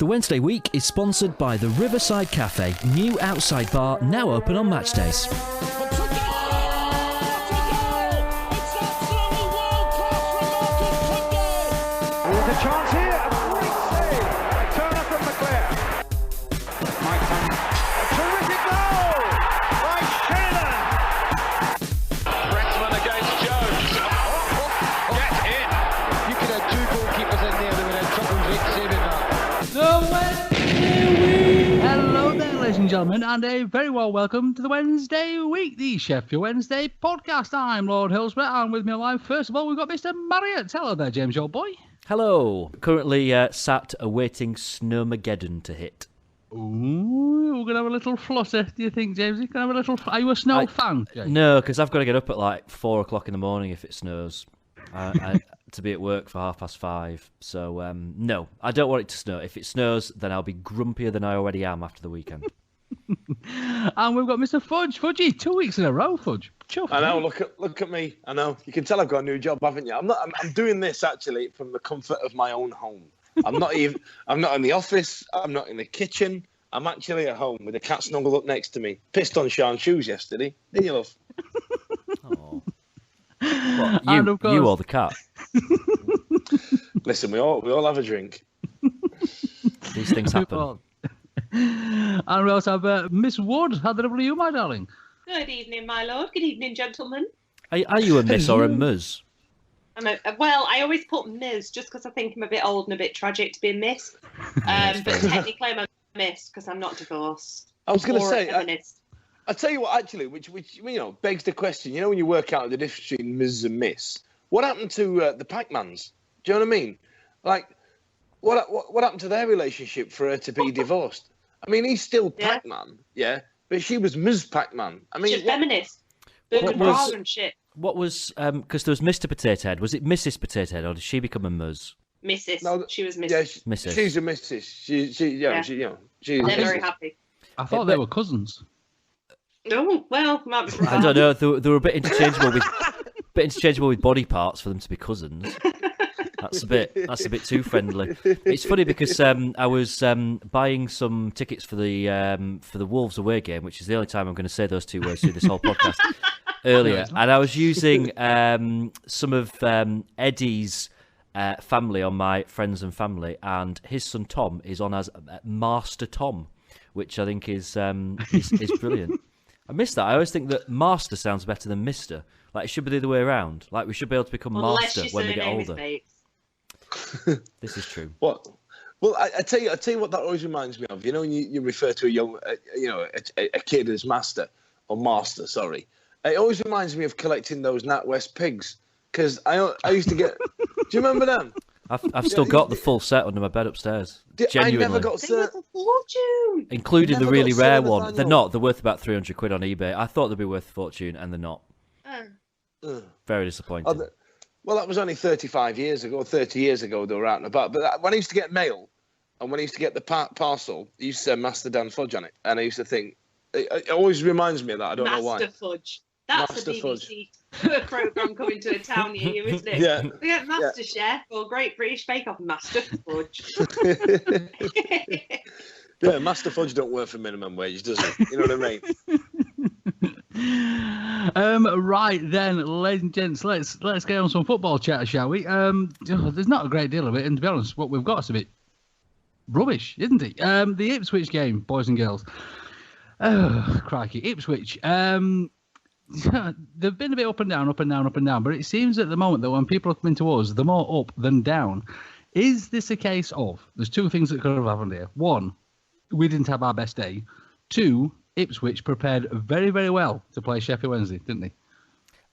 The Wednesday week is sponsored by the Riverside Cafe, new outside bar, now open on match days. There's a chance here, a great save, a turner from McClare. A terrific goal by Sheridan. Brexman against Jones. Get in. You could have two goalkeepers in there that would have trouble with saving that. Hello there, ladies and gentlemen, and a very well welcome to the Wednesday week, the Sheffield Wednesday podcast. I'm Lord Hillsborough, and with me live, first of all, we've got Mr. Marriott. Hello there, James, old boy. Hello. Currently sat awaiting Snowmageddon to hit. Ooh, we're going to have a little flutter, do you think, James? Are you a snow fan, James? No, because I've got to get up at like 4 o'clock in the morning if it snows. To be at work for 5:30. So, no, I don't want it to snow. If it snows, then I'll be grumpier than I already am after the weekend. And we've got Mr. Fudge. Fudgy, 2 weeks in a row, Fudge. Chuff, I know. Look at me. I know. You can tell I've got a new job, haven't you? I'm doing this actually from the comfort of my own home. I'm not in the office. I'm not in the kitchen. I'm actually at home with a cat snuggled up next to me. Pissed on Sean's shoes yesterday. Didn't you, love? Oh. What, you or the cat? Listen, we all have a drink. These things happen. And we also have Miss Wood. How the W, my darling? Good evening, my lord. Good evening, gentlemen. Are you a miss or a mus? Well, I always put Ms. just because I think I'm a bit old and a bit tragic to be a miss. But technically I'm a miss because I'm not divorced. I was going to say, I'll tell you what, actually, which begs the question. You know, when you work out the difference between Ms. and Miss, what happened to the Pac-Mans? Do you know what I mean? Like, what happened to their relationship for her to be divorced? I mean, he's still Pac-Man, yeah, but she was Ms. Pac-Man. I mean, she's feminist. What was and shit. What was because there was Mr. Potato Head. Was it Mrs. Potato Head, or did she become a Ms? Mrs. No, she was Mrs. Yeah, Mrs. She's a Mrs. She's They're very happy. I thought they were cousins. Oh, well, might be I don't know. They were a bit interchangeable with body parts for them to be cousins. That's a bit too friendly. It's funny because I was buying some tickets for the Wolves away game, which is the only time I'm going to say those two words through this whole podcast. Earlier, and I was using some of Eddie's family on my friends and family, and his son Tom is on as Master Tom, which I think is brilliant. I miss that. I always think that Master sounds better than Mister. Like, it should be the other way around. Like, we should be able to become Master when we get older. This is true. What? Well, I tell you what that always reminds me of. You know, when you refer to a kid as Master or Master, sorry. It always reminds me of collecting those NatWest pigs because I used to get. Do you remember them? I've still got the full set under my bed upstairs. Genuinely. I never got They were a fortune. Including the really rare one. They're not. They're worth about 300 quid on eBay. I thought they'd be worth a fortune, and they're not. Very disappointing. Well, that was only 35 years ago, 30 years ago they were out and about. But when I used to get mail, and when I used to get the parcel, it used to say Master Dan Fudge on it. And I used to think, it always reminds me of that. I don't know why. Master Fudge. That's Master a BBC programme coming to a town near you, isn't it? Yeah. We get Master Chef or Great British Bake Off Master Fudge. Yeah, Master Fudge don't work for minimum wage, does it? You know what I mean? Right then, ladies and gents, let's get on some football chat, shall we? There's not a great deal of it, and to be honest, what we've got is a bit rubbish, isn't it? The Ipswich game, boys and girls. Oh, crikey, Ipswich. They've been a bit up and down, but it seems at the moment that when people are coming to us, they're more up than down. Is this a case of, there's two things that could have happened here. One, we didn't have our best day. Two, Ipswich prepared very, very well to play Sheffield Wednesday, didn't they?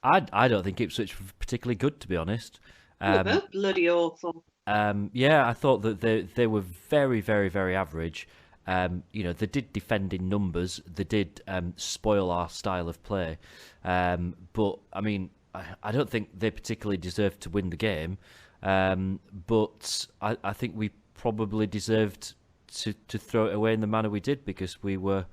I don't think Ipswich were particularly good, to be honest. They're bloody awful. Yeah, I thought that they were very, very, very average. They did defend in numbers. They did spoil our style of play. But, I mean, I don't think they particularly deserved to win the game. But I think we probably deserved to throw it away in the manner we did because we were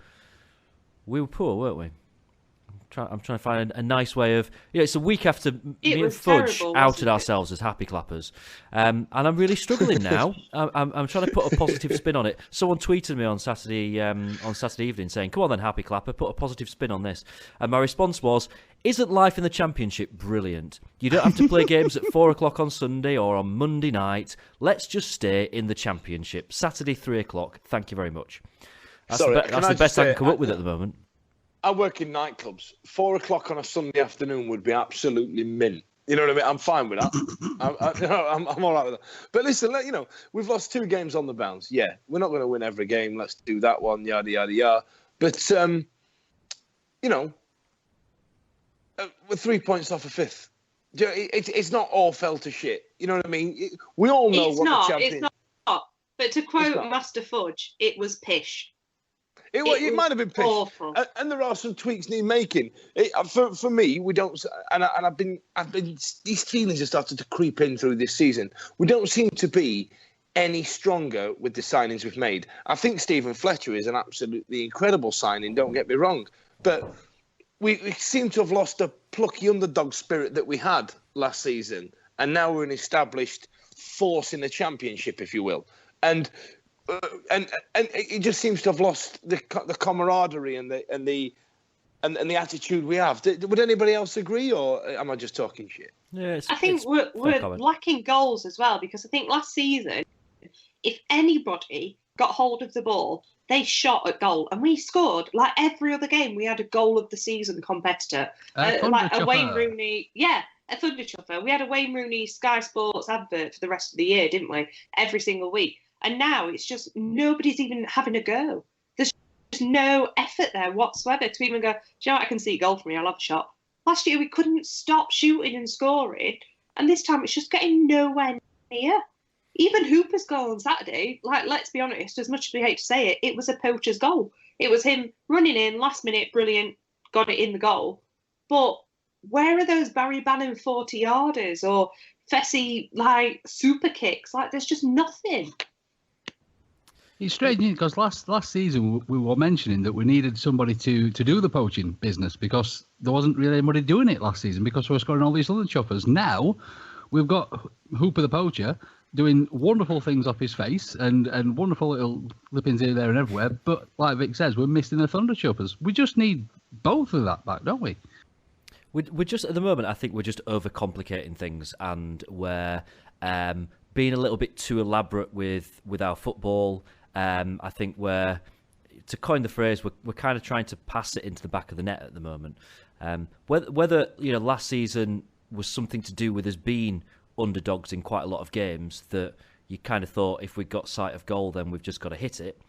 poor, weren't we? I'm I'm trying to find a nice way of. It's a week after me and Fudge terrible, outed ourselves as happy clappers, and I'm really struggling now. I'm trying to put a positive spin on it. Someone tweeted me on Saturday evening saying, "Come on then, happy clapper, put a positive spin on this." And my response was, "Isn't life in the Championship brilliant? You don't have to play games at 4:00 on Sunday or on Monday night. Let's just stay in the Championship. Saturday 3:00. Thank you very much." That's the best I can come up with at the moment. I work in nightclubs. 4:00 on a Sunday afternoon would be absolutely mint. You know what I mean? I'm fine with that. I'm all right with that. But listen, we've lost 2 games on the bounce. Yeah, we're not going to win every game. Let's do that one. Yada yada yada. But we're 3 points off a 5th. It's not all fell to shit. You know what I mean? We all know the champion. It's not. But to quote Master Fudge, it was pish. It might have been pish. Awful. And there are some tweaks need making. For me, we don't. And I've been. These feelings have started to creep in through this season. We don't seem to be any stronger with the signings we've made. I think Stephen Fletcher is an absolutely incredible signing. Don't get me wrong, but we seem to have lost the plucky underdog spirit that we had last season, and now we're an established force in the Championship, if you will, and it just seems to have lost the camaraderie and the attitude we have. Would anybody else agree, or am I just talking shit? Yeah, I think we're lacking goals as well, because I think last season, if anybody got hold of the ball, they shot at goal, and we scored. Like every other game, we had a goal of the season competitor, like a Wayne Rooney. Yeah, a Thunder Chuffer. We had a Wayne Rooney Sky Sports advert for the rest of the year, didn't we? Every single week. And now it's just nobody's even having a go. There's just no effort there whatsoever to even go, do you know what, I can see a goal from here, I'll have a shot. Last year we couldn't stop shooting and scoring, and this time it's just getting nowhere near. Even Hooper's goal on Saturday, let's be honest, as much as we hate to say it, it was a poacher's goal. It was him running in, last minute, brilliant, got it in the goal. But where are those Barry Bannon 40-yarders or Fessy, super kicks? There's just nothing. It's strange because last season we were mentioning that we needed somebody to do the poaching business because there wasn't really anybody doing it last season because we were scoring all these other chuffers. Now we've got Hooper the poacher doing wonderful things off his face and wonderful little flippings here, there and everywhere. But like Vic says, we're missing the Thunder Chuffers. We just need both of that back, don't we? We're just, at the moment, I think we're just overcomplicating things, and we're being a little bit too elaborate with our football. I think we're, to coin the phrase, we're kind of trying to pass it into the back of the net at the moment. Whether last season was something to do with us being underdogs in quite a lot of games, that you kind of thought if we got sight of goal, then we've just got to hit it.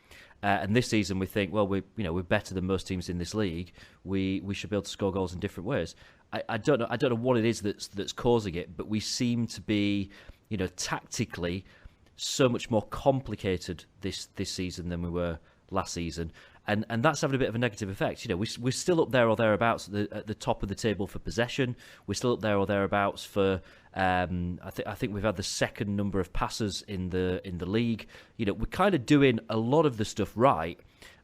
And this season we think, well, we're better than most teams in this league. We should be able to score goals in different ways. I don't know what it is that's causing it, but we seem to be, tactically so much more complicated this season than we were last season, and that's having a bit of a negative effect. We're still up there or thereabouts at the top of the table for possession. We're still up there or thereabouts for I think we've had the second number of passes in the league. We're kind of doing a lot of the stuff right,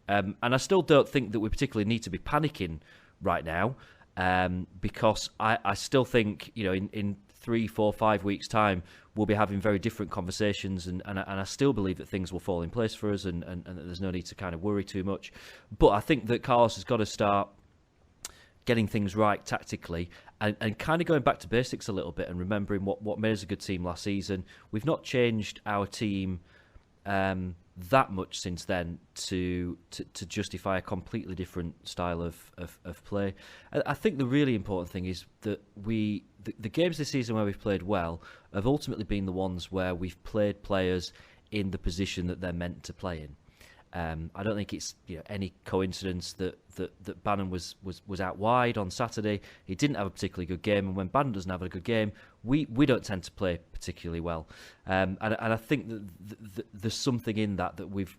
and I still don't think that we particularly need to be panicking right now, because I still think in 3, 4, 5 weeks' time, we'll be having very different conversations, and I still believe that things will fall in place for us, and that there's no need to kind of worry too much. But I think that Carlos has got to start getting things right tactically, and kind of going back to basics a little bit, and remembering what made us a good team last season. We've not changed our team that much since then to justify a completely different style of play. I think the really important thing is that the games this season where we've played well have ultimately been the ones where we've played players in the position that they're meant to play in. I don't think it's any coincidence that Bannon was out wide on Saturday. He didn't have a particularly good game, and when Bannon doesn't have a good game, we don't tend to play particularly well. And I think that there's something in that we've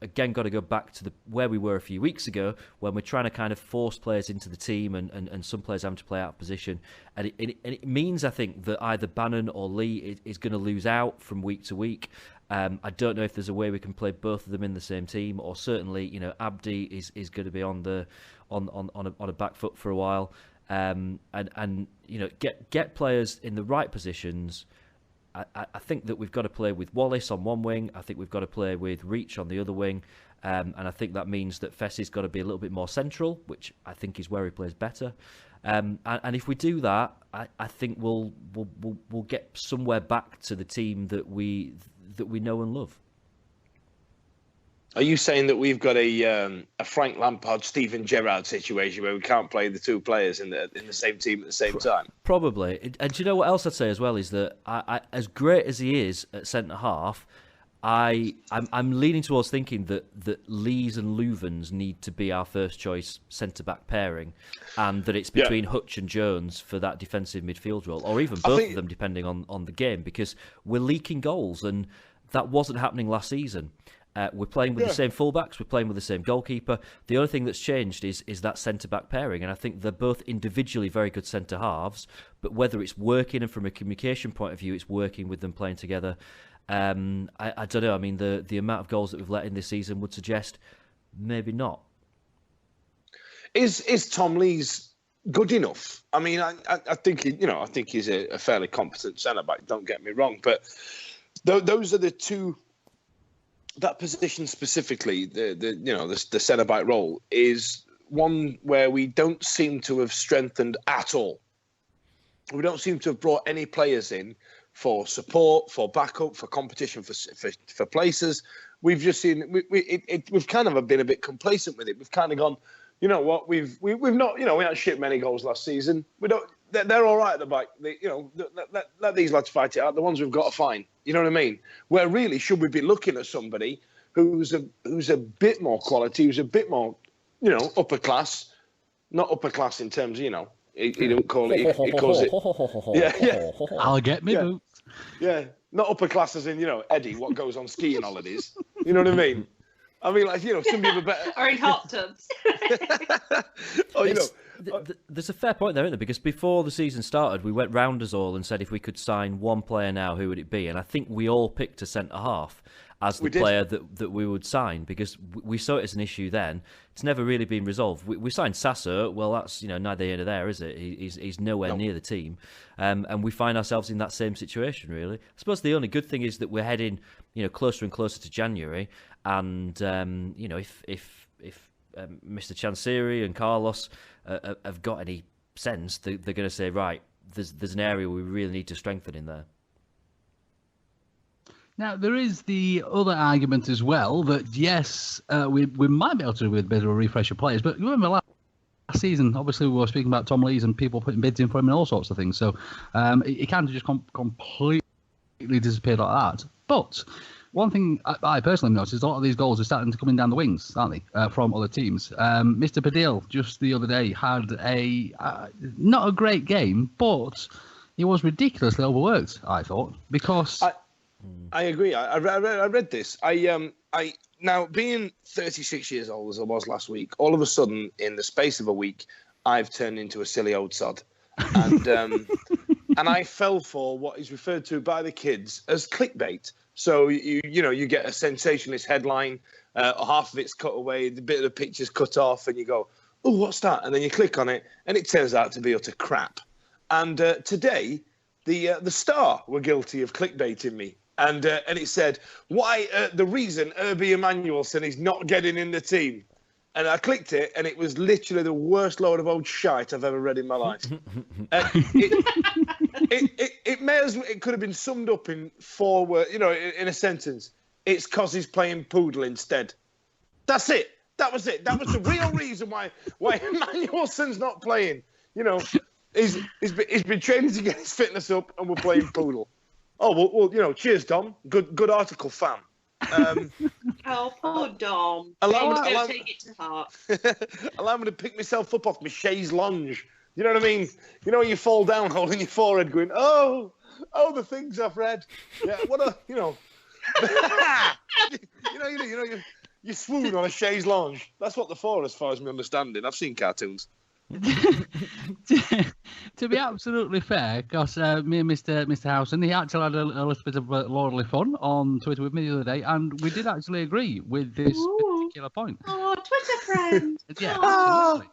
again got to go back to where we were a few weeks ago, when we're trying to kind of force players into the team, and some players having to play out of position, and it means, I think, that either Bannon or Lee is going to lose out from week to week, I don't know if there's a way we can play both of them in the same team, or certainly, Abdi is going to be on a back foot for a while, and get players in the right positions. I think that we've got to play with Wallace on one wing. I think we've got to play with Reach on the other wing, and I think that means that Fessie's got to be a little bit more central, which I think is where he plays better. And if we do that, I think we'll get somewhere back to the team that we know and love. Are you saying that we've got a Frank Lampard, Steven Gerrard situation where we can't play the two players in the same team at the same time? Probably. And do you know what else I'd say as well is that I as great as he is at centre half, I'm leaning towards thinking that Lees and Louvens need to be our first choice centre back pairing, and that it's between Hutch and Jones for that defensive midfield role, or even both of them depending on the game, because we're leaking goals, and that wasn't happening last season. We're playing with the same fullbacks. We're playing with the same goalkeeper. The only thing that's changed is that centre-back pairing, and I think they're both individually very good centre-halves, but whether it's working and from a communication point of view, it's working with them playing together. I don't know. I mean, the amount of goals that we've let in this season would suggest maybe not. Is Tom Lees good enough? I mean, I think he's a fairly competent centre-back. Don't get me wrong, but those are the two. That position specifically, the centre-back role, is one where we don't seem to have strengthened at all. We don't seem to have brought any players in for support, for backup, for competition, for places. We've just seen we've kind of been a bit complacent with it. We've kind of gone, you know what? We've not, we haven't shipped many goals last season. We don't. They're all right at the back. Let these lads fight it out. The ones we've got are fine. You know what I mean? Where really should we be looking at somebody who's a bit more quality, who's a bit more, upper class, not upper class in terms of, he don't call it. He calls it. Yeah. I'll get me boots. Yeah, not upper class as in Eddie, what goes on skiing holidays. You know what I mean? I mean, like, somebody with a better. Or in hot tubs. There's a fair point there, isn't there? Because before the season started, we went round us all and said if we could sign one player now, who would it be? And I think we all picked a centre half as the player that we would sign, because we saw it as an issue then. It's never really been resolved. We signed Sasso. Well, that's neither here nor there, is it? He's nowhere near the team, and we find ourselves in that same situation. Really, I suppose the only good thing is that we're heading closer and closer to January, and if Mr. Chansiri and Carlos have got any sense, they're going to say, right, there's an area we really need to strengthen in there. Now, there is the other argument as well that, yes, we might be able to do with a bit of a refresh of players, but you remember last season, obviously, we were speaking about Tom Lees and people putting bids in for him and all sorts of things, so it can't just completely disappear like that. But one thing I personally noticed is a lot of these goals are starting to come in down the wings, aren't they, from other teams. Mr. Padil, just the other day, had not a great game, but he was ridiculously overworked, I thought, because... I agree. I read this. I now, being 36 years old as I was last week, all of a sudden, in the space of a week, I've turned into a silly old sod. And and I fell for what is referred to by the kids as clickbait. So you get a sensationalist headline, half of it's cut away, the bit of the picture's cut off, and you go, oh, what's that? And then you click on it, and it turns out to be utter crap. And today, the Star were guilty of clickbaiting me. And it said, why the reason Herbie Emanuelson is not getting in the team. And I clicked it, and it was literally the worst load of old shite I've ever read in my life. It could have been summed up in 4 words, in a sentence. It's because he's playing Poodle instead. That's it. That was it. That was the real reason why Emanuelson's not playing. He's been training to get his fitness up, and we're playing Poodle. Oh, well, cheers, Dom. Good article, fam. Poor Dom. Allow take it to heart. Allow me to pick myself up off my chaise lunge. You know what I mean? You fall down holding your forehead going, oh, the things I've read. Yeah, you swoon on a chaise lunge. That's what they're for, as far as my understanding. I've seen cartoons. To be absolutely fair, because me and Mr. Howson, he actually had a little bit of lordly fun on Twitter with me the other day, and we did actually agree with this particular point. Oh, Twitter friend. Yeah, Ah,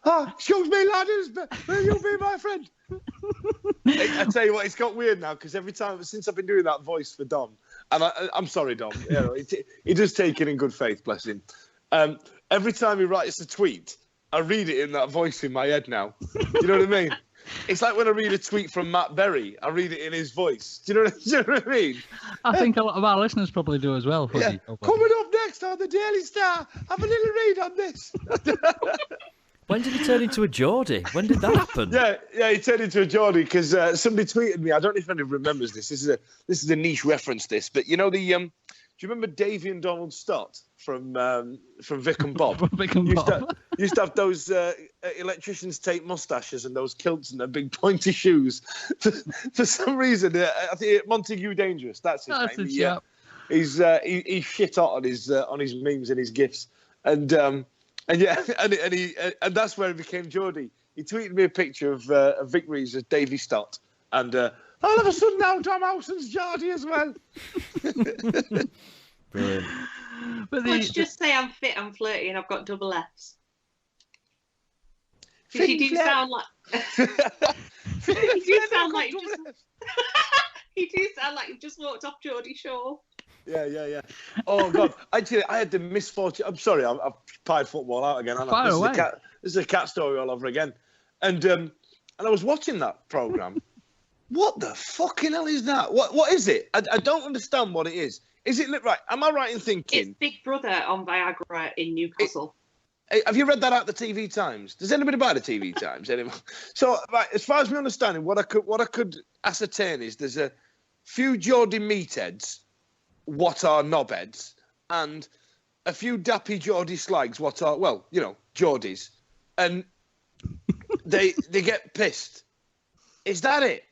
absolutely. excuse me, ladders, will you be my friend? I tell you what, it's got weird now because every time since I've been doing that voice for Dom, and I'm sorry, Dom, you know, he does take it in good faith, bless him. Every time he writes a tweet, I read it in that voice in my head now. You know what I mean? It's like when I read a tweet from Matt Berry, I read it in his voice. Do you know what I mean? I think a lot of our listeners probably do as well. Yeah. Coming up next on the Daily Star, have a little read on this. When did he turn into a Geordie? When did that happen? Yeah, he turned into a Geordie because somebody tweeted me. I don't know if anybody remembers this. This is a niche reference. This, but you know the. Do you remember Davy and Donald Stott from Vic and Bob? Vic and Bob. Used to have those electricians' tape mustaches and those kilts and their big pointy shoes. For some reason, I think Montague Dangerous. That's his name. He's shit hot on his memes and his gifs, and that's where he became Geordie. He tweeted me a picture of Vic Reeves as Davy Stott, and all of a sudden now Tom Howson's Geordie as well. Brilliant. But Let's just say I'm fit and flirty and I've got double Fs. Because you do sound like you do sound like you've just walked off Geordie Shore. Yeah. Oh God! Actually, I had the misfortune. I'm sorry, I've pied football out again. Fire away. This is a cat story all over again. And I was watching that program. What the fucking hell is that? What is it? I don't understand what it is. Is it right? Am I right in thinking it's Big Brother on Viagra in Newcastle? Have you read that out the TV Times? Does anybody buy the TV Times anymore? So, right, as far as my understanding, what I could ascertain is there's a few Geordie meatheads, what are knobheads, and a few dappy Geordie slags, what are Geordies, and they get pissed. Is that it?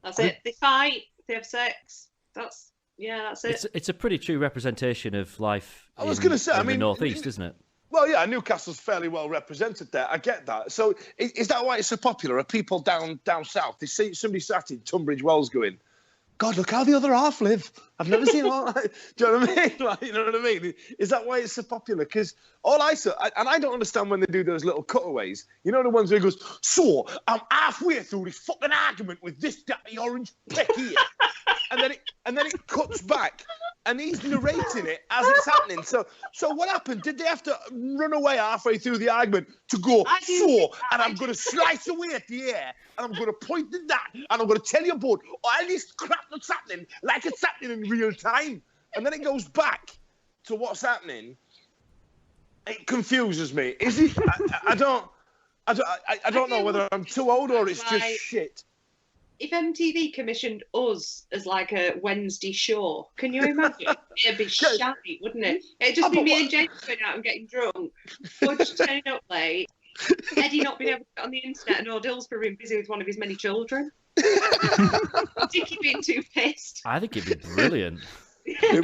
That's it. They fight. They have sex. That's it. It's a pretty true representation of life. I was going to say, I mean, the northeast, isn't it? Well, yeah, Newcastle's fairly well represented there. I get that. So, is that why it's so popular? Are people down south? They see somebody sat in Tunbridge Wells going, God, look how the other half live. I've never seen all that. Do you know what I mean? Like, you know what I mean? Is that why it's so popular? Because all I saw, and I don't understand when they do those little cutaways. You know the ones where he goes, so I'm halfway through this fucking argument with this dappy orange prick here. and then it cuts back. And he's narrating it as it's happening. So what happened? Did they have to run away halfway through the argument to go, and I'm going to slice away at the air, and I'm going to point at that, and I'm going to tell you about all this crap that's happening, like it's happening in real time. And then it goes back to what's happening. It confuses me. Is it? I don't know whether I'm too old or it's just shit. If MTV commissioned us as like a Wednesday show, can you imagine? It'd be shabby, wouldn't it? It'd just be me and James going out and getting drunk, Fudge turning up late, Eddie not being able to get on the internet, and Dillsbury being busy with one of his many children. Dickie being too pissed. I think it'd be brilliant. Yeah,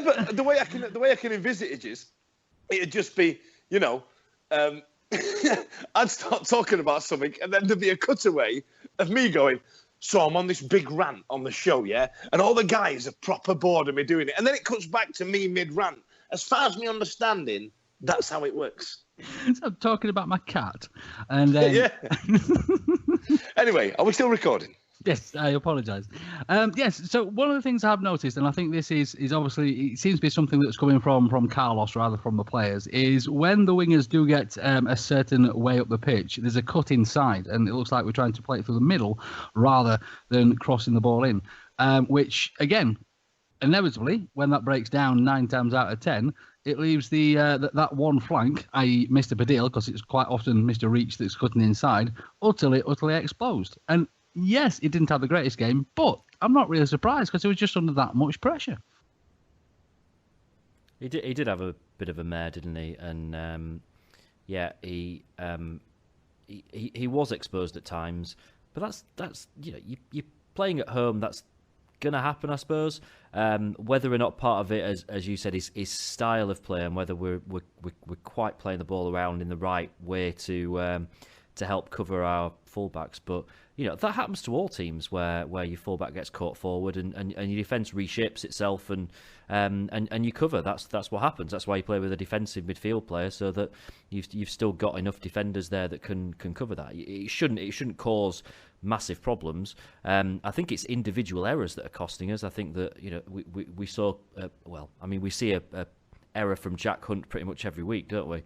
but the way I can envisage it, it'd just be, I'd start talking about something, and then there'd be a cutaway of me going, so I'm on this big rant on the show, yeah? And all the guys are proper bored of me doing it. And then it cuts back to me mid-rant. As far as me understanding, that's how it works. So I'm talking about my cat. And yeah. Anyway, are we still recording? Yes, I apologise. Yes, so one of the things I've noticed, and I think this is obviously, it seems to be something that's coming from Carlos rather from the players, is when the wingers do get a certain way up the pitch, there's a cut inside, and it looks like we're trying to play it through the middle rather than crossing the ball in, which, again, inevitably, when that breaks down 9 times out of 10, it leaves the that one flank, i.e. Mr. Badil, because it's quite often Mr. Reach that's cutting inside, utterly exposed. And yes, he didn't have the greatest game, but I'm not really surprised because he was just under that much pressure. He did have a bit of a mare, didn't he? And he was exposed at times. But that's you're playing at home. That's going to happen, I suppose. Whether or not part of it, as you said, is style of play, and whether we're quite playing the ball around in the right way to help cover our fullbacks. But that happens to all teams where your fullback gets caught forward and your defence reshapes itself and you cover. That's what happens. That's why you play with a defensive midfield player, so that you've still got enough defenders there that can cover that. It shouldn't cause massive problems. I think it's individual errors that are costing us. I think that we saw we see a error from Jack Hunt pretty much every week, don't we?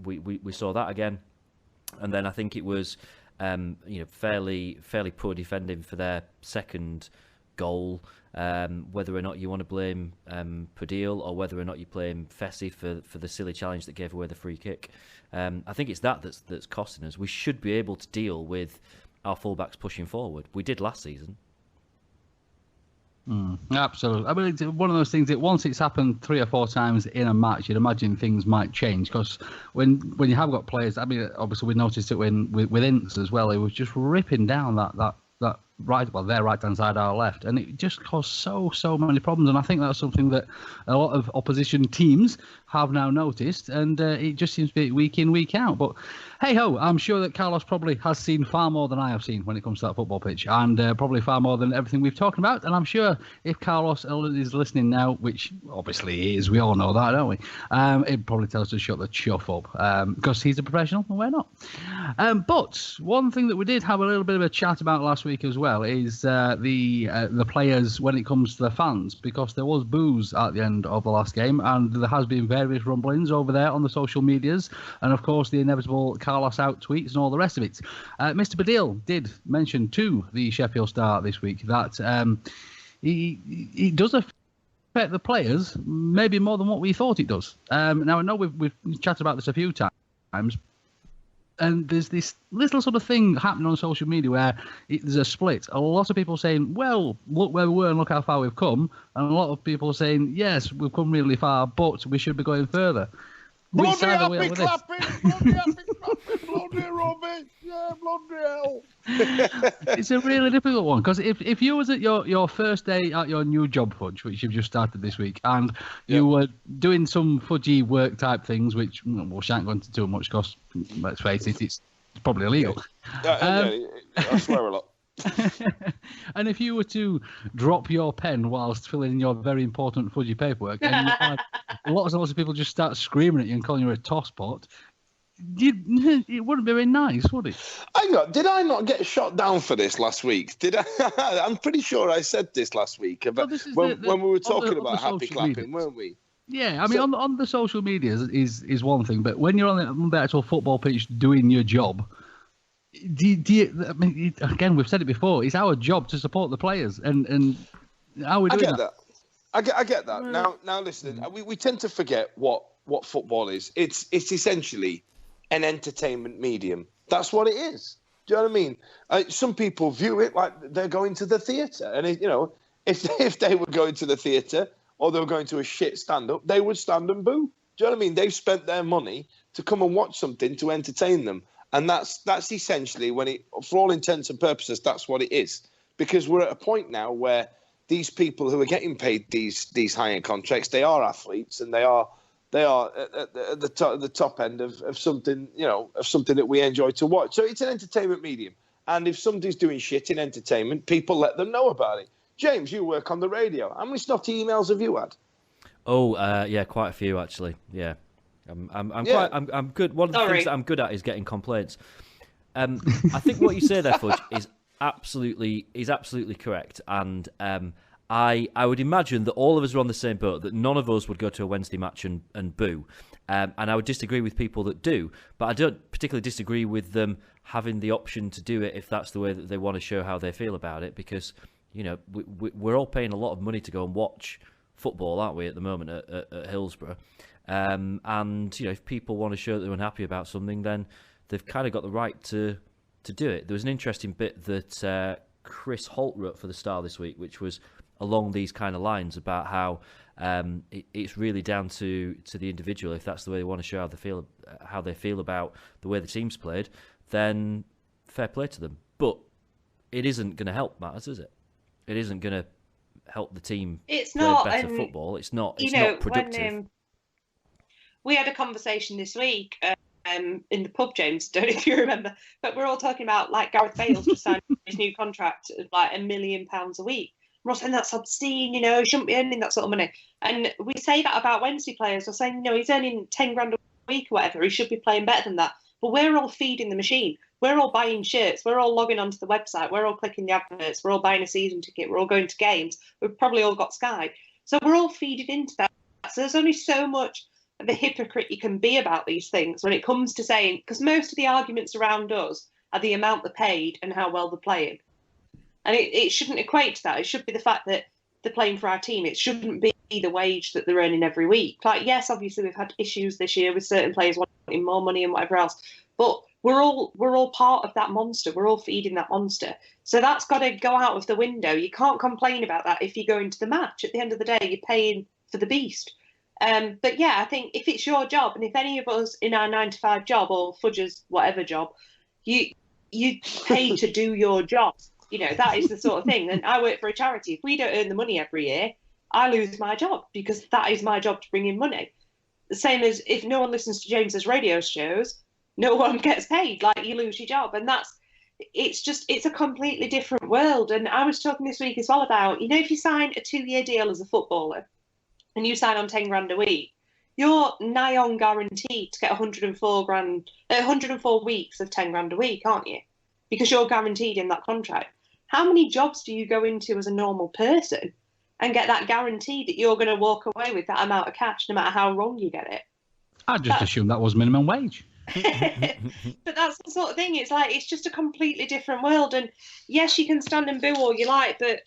We saw that again, and then I think it was fairly poor defending for their second goal. Whether or not you want to blame Padil or whether or not you blame Fessy for the silly challenge that gave away the free kick, I think it's that's costing us. We should be able to deal with our fullbacks pushing forward. We did last season. Absolutely. I mean, it's one of those things that once it's happened 3 or 4 times in a match, you'd imagine things might change. Because when you have got players, I mean, obviously we noticed it with Ince as well. It was just ripping down that right, well, their right hand side, our left, and it just caused so many problems. And I think that's something that a lot of opposition teams have now noticed, and it just seems to be week in, week out. But hey ho, I'm sure that Carlos probably has seen far more than I have seen when it comes to that football pitch, and probably far more than everything we've talked about. And I'm sure if Carlos is listening now, which obviously he is, we all know that, don't we? He'd probably tell us to shut the chuff up, because he's a professional and we're not. But one thing that we did have a little bit of a chat about last week as well is the players when it comes to the fans, because there was boos at the end of the last game, and there has been various rumblings over there on the social medias, and of course the inevitable Carlos out tweets and all the rest of it. Mr. Badil did mention to the Sheffield Star this week that he does affect the players maybe more than what we thought it does. Now I know we've chatted about this a few times, and there's this little sort of thing happening on social media where there's a split. A lot of people saying, well, look where we were and look how far we've come. And a lot of people saying, yes, we've come really far, but we should be going further. Bloody happy clapping, bloody happy clapping, bloody rubbish, yeah, bloody hell. It's a really difficult one, because if you was at your first day at your new job, Fudge, which you've just started this week, and you were doing some fudgy work type things, which we shan't go into too much, because let's face it, it's probably illegal. I swear a lot. And if you were to drop your pen whilst filling in your very important fudgy paperwork, and you had lots of people just start screaming at you and calling you a tosspot, it wouldn't be very nice, would it? Did I not get shot down for this last week? Did I? I'm pretty sure I said this last week about when we were talking about happy clapping, weren't we? Yeah, I mean, on the social media is one thing, but when you're on the actual football pitch doing your job, I mean, again, we've said it before, it's our job to support the players, and how are we doing that? I get that. Now listen, we tend to forget what football is. It's essentially an entertainment medium. That's what it is. Do you know what I mean? Some people view it like they're going to the theatre, and if they were going to the theatre or they were going to a shit stand-up, they would stand and boo. Do you know what I mean? They've spent their money to come and watch something to entertain them. And that's essentially for all intents and purposes, that's what it is. Because we're at a point now where these people who are getting paid these high-end contracts, they are athletes, and they are at the top end of something, of something that we enjoy to watch. So it's an entertainment medium. And if somebody's doing shit in entertainment, people let them know about it. James, you work on the radio. How many snotty emails have you had? Oh, yeah, quite a few actually. Yeah. I'm good. One of the things that I'm good at is getting complaints. I think what you say there, Fudge, is absolutely correct. And I would imagine that all of us are on the same boat, that none of us would go to a Wednesday match and boo. And I would disagree with people that do, but I don't particularly disagree with them having the option to do it if that's the way that they want to show how they feel about it, because we're all paying a lot of money to go and watch football, aren't we, at the moment at Hillsborough? And if people want to show that they're unhappy about something, then they've kind of got the right to do it. There was an interesting bit that Chris Holt wrote for the Star this week, which was along these kind of lines about how it's really down to the individual. If that's the way they want to show how they feel about the way the team's played, then fair play to them. But it isn't going to help matters, is it? It isn't going to help the team It's play not, better and, football. It's not. It's you know, not productive. when we had a conversation this week in the pub, James, don't know if you remember, but we're all talking about like Gareth Bale's just signed his new contract of like £1 million a week. We're all saying that's obscene, you know, he shouldn't be earning that sort of money. And we say that about Wednesday players. We're saying, you know, he's earning 10 grand a week or whatever. He should be playing better than that. But we're all feeding the machine. We're all buying shirts. We're all logging onto the website. We're all clicking the adverts. We're all buying a season ticket. We're all going to games. We've probably all got Sky. So we're all feeding into that. So there's only so much of a hypocrite you can be about these things when it comes to saying, because most of the arguments around us are the amount they're paid and how well they're playing. And it shouldn't equate to that. It should be the fact that they're playing for our team. It shouldn't be the wage that they're earning every week. Like, yes, obviously we've had issues this year with certain players wanting more money and whatever else, but we're all part of that monster. We're all feeding that monster. So that's got to go out of the window. You can't complain about that if you go into the match. At the end of the day, you're paying for the beast. But yeah, I think if it's your job, and if any of us in our 9-to-5 job or Fudge's whatever job, you pay to do your job. You know, that is the sort of thing. And I work for a charity. If we don't earn the money every year, I lose my job because that is my job to bring in money. The same as if no one listens to James's radio shows, no one gets paid. Like, you lose your job. And it's a completely different world. And I was talking this week as well about, you know, if you sign a 2-year deal as a footballer and you sign on 10 grand a week, you're nigh on guaranteed to get 104 weeks of 10 grand a week, aren't you? Because you're guaranteed in that contract. How many jobs do you go into as a normal person and get that guarantee that you're going to walk away with that amount of cash no matter how wrong you get it? I just assumed that was minimum wage. But that's the sort of thing. It's like, it's just a completely different world. And yes, you can stand and boo all you like, but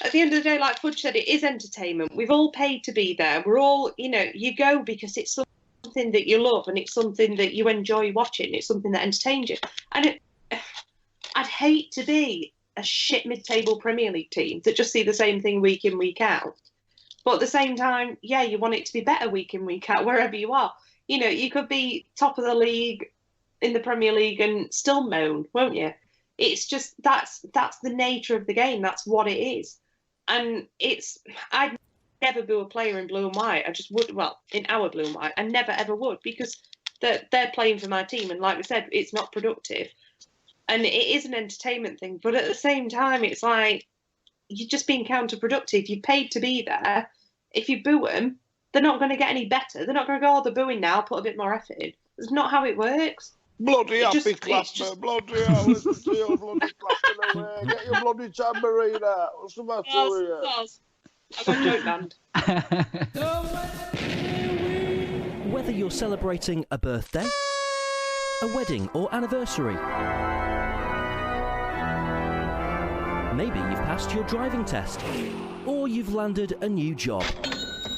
at the end of the day, like Fudge said, it is entertainment. We've all paid to be there. We're all, you know, you go because it's something that you love and it's something that you enjoy watching. It's something that entertains you. And I'd hate to be a shit mid-table Premier League team that just see the same thing week in, week out. But at the same time, yeah, you want it to be better week in, week out, wherever you are. You know, you could be top of the league in the Premier League and still moan, won't you? It's just, that's the nature of the game. That's what it is. And I'd never boo a player in blue and white. I just would, well, in our blue and white, I never ever would, because they're playing for my team. And like we said, it's not productive. And it is an entertainment thing, but at the same time, it's like you're just being counterproductive. You paid to be there. If you boo them, they're not going to get any better. They're not going to go, oh, they're booing now, put a bit more effort in. It's not how it works. Bloody happy clapper, bloody hell, listen to your bloody clapping away. Get your bloody tambourine out. What's the matter with you? I've got a joke band. Whether you're celebrating a birthday, a wedding or anniversary, maybe you've passed your driving test, or you've landed a new job.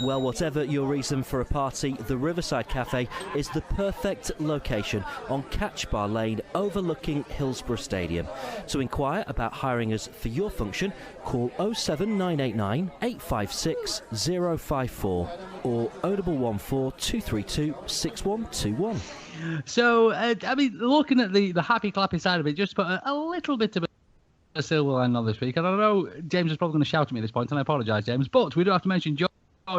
Well, whatever your reason for a party, the Riverside Cafe is the perfect location on Catch Bar Lane overlooking Hillsborough Stadium. To inquire about hiring us for your function, call 07989 856 054 or 0114 232 6121. So, I mean, looking at the happy clappy side of it, just put a little bit of a silver line on this week. And I know James is probably going to shout at me at this point, and I apologise, James, but we do have to mention George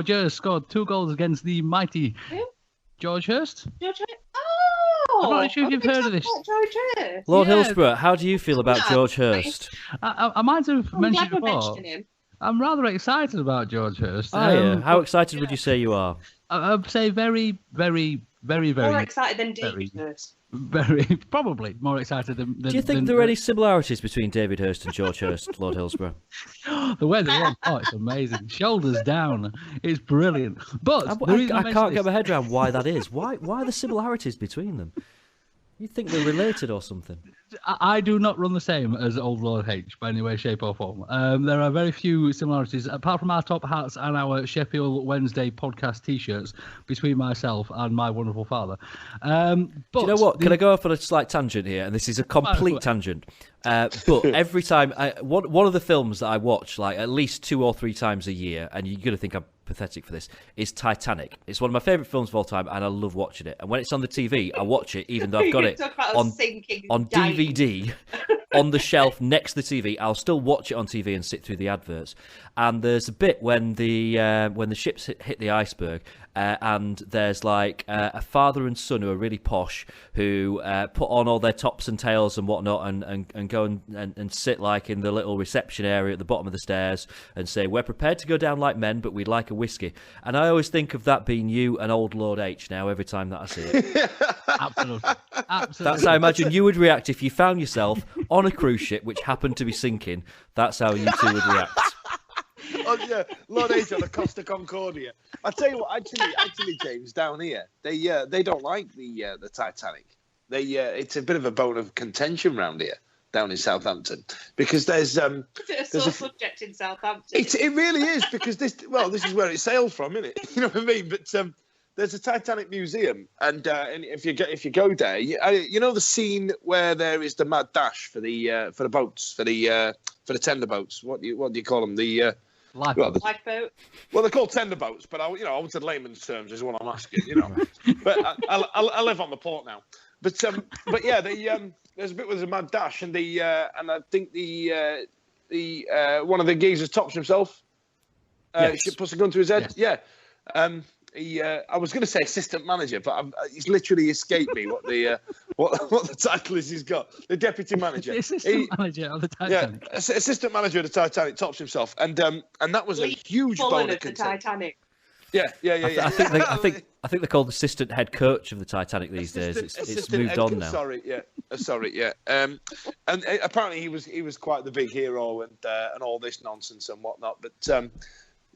Hirst scored 2 goals against the mighty George Hirst. George Hirst? Oh! I'm not sure if you've heard of this. George Hirst. Lord Hillsborough, how do you feel about George Hirst? I might have mentioned glad we're before. mentioning him. I'm rather excited about George Hirst. Yeah. How excited would you say you are? I'd say very, very, very, very... More excited than David Hirst. Very, probably more excited than... Do you think there are any similarities between David Hirst and George Hirst, Lord Hillsborough? The way they run, it's amazing. Shoulders down, it's brilliant. But I can't get my head around why that is. Why are the similarities between them? You'd think they're related or something. I do not run the same as old Lord H by any way, shape or form. There are very few similarities, apart from our top hats and our Sheffield Wednesday podcast T-shirts, between myself and my wonderful father. But do you know what? Can I go off on a slight tangent here? And this is a complete tangent. But every time, one of the films that I watch, like at least 2 or 3 times a year, and you're going to think I'm pathetic for this, is Titanic. It's one of my favourite films of all time, and I love watching it. And when it's on the TV, I watch it, even though I've got it on DVD on the shelf next to the TV. I'll still watch it on TV and sit through the adverts. And there's a bit when the ships hit the iceberg, and there's like a father and son who are really posh, who put on all their tops and tails and whatnot, and go and sit like in the little reception area at the bottom of the stairs and say, "We're prepared to go down like men, but we'd like a whiskey." And I always think of that being you and old Lord H now every time that I see it. Absolutely. That's how I imagine you would react if you found yourself on a cruise ship which happened to be sinking. That's how you two would react. Oh yeah, Lord H on the Costa Concordia. I tell you what, actually, James, down here, they don't like the Titanic. It's a bit of a bone of contention round here, down in Southampton, because there's Is it a sore subject in Southampton? It really is, because this is where it sailed from, isn't it? You know what I mean? But there's a Titanic museum, and if you go there, you know the scene where there is the mad dash for the boats, for the tender boats. What do you call them? Lifeboat. Well, they're called tender boats, but I wanted layman's terms is what I'm asking, But I live on the port now. But yeah, there's a bit with a mad dash, and I think the one of the geezers tops himself. Puts a gun to his head. Yes. Yeah. I was going to say assistant manager, but he's literally escaped me what the title is he's got. The deputy manager. The assistant manager of the Titanic. Yeah, assistant manager of the Titanic tops himself, and that was a huge bone of contention. The Titanic. Yeah. I think they're called assistant head coach of the Titanic these days. It's moved on now. Sorry, yeah. And apparently he was quite the big hero and all this nonsense and whatnot.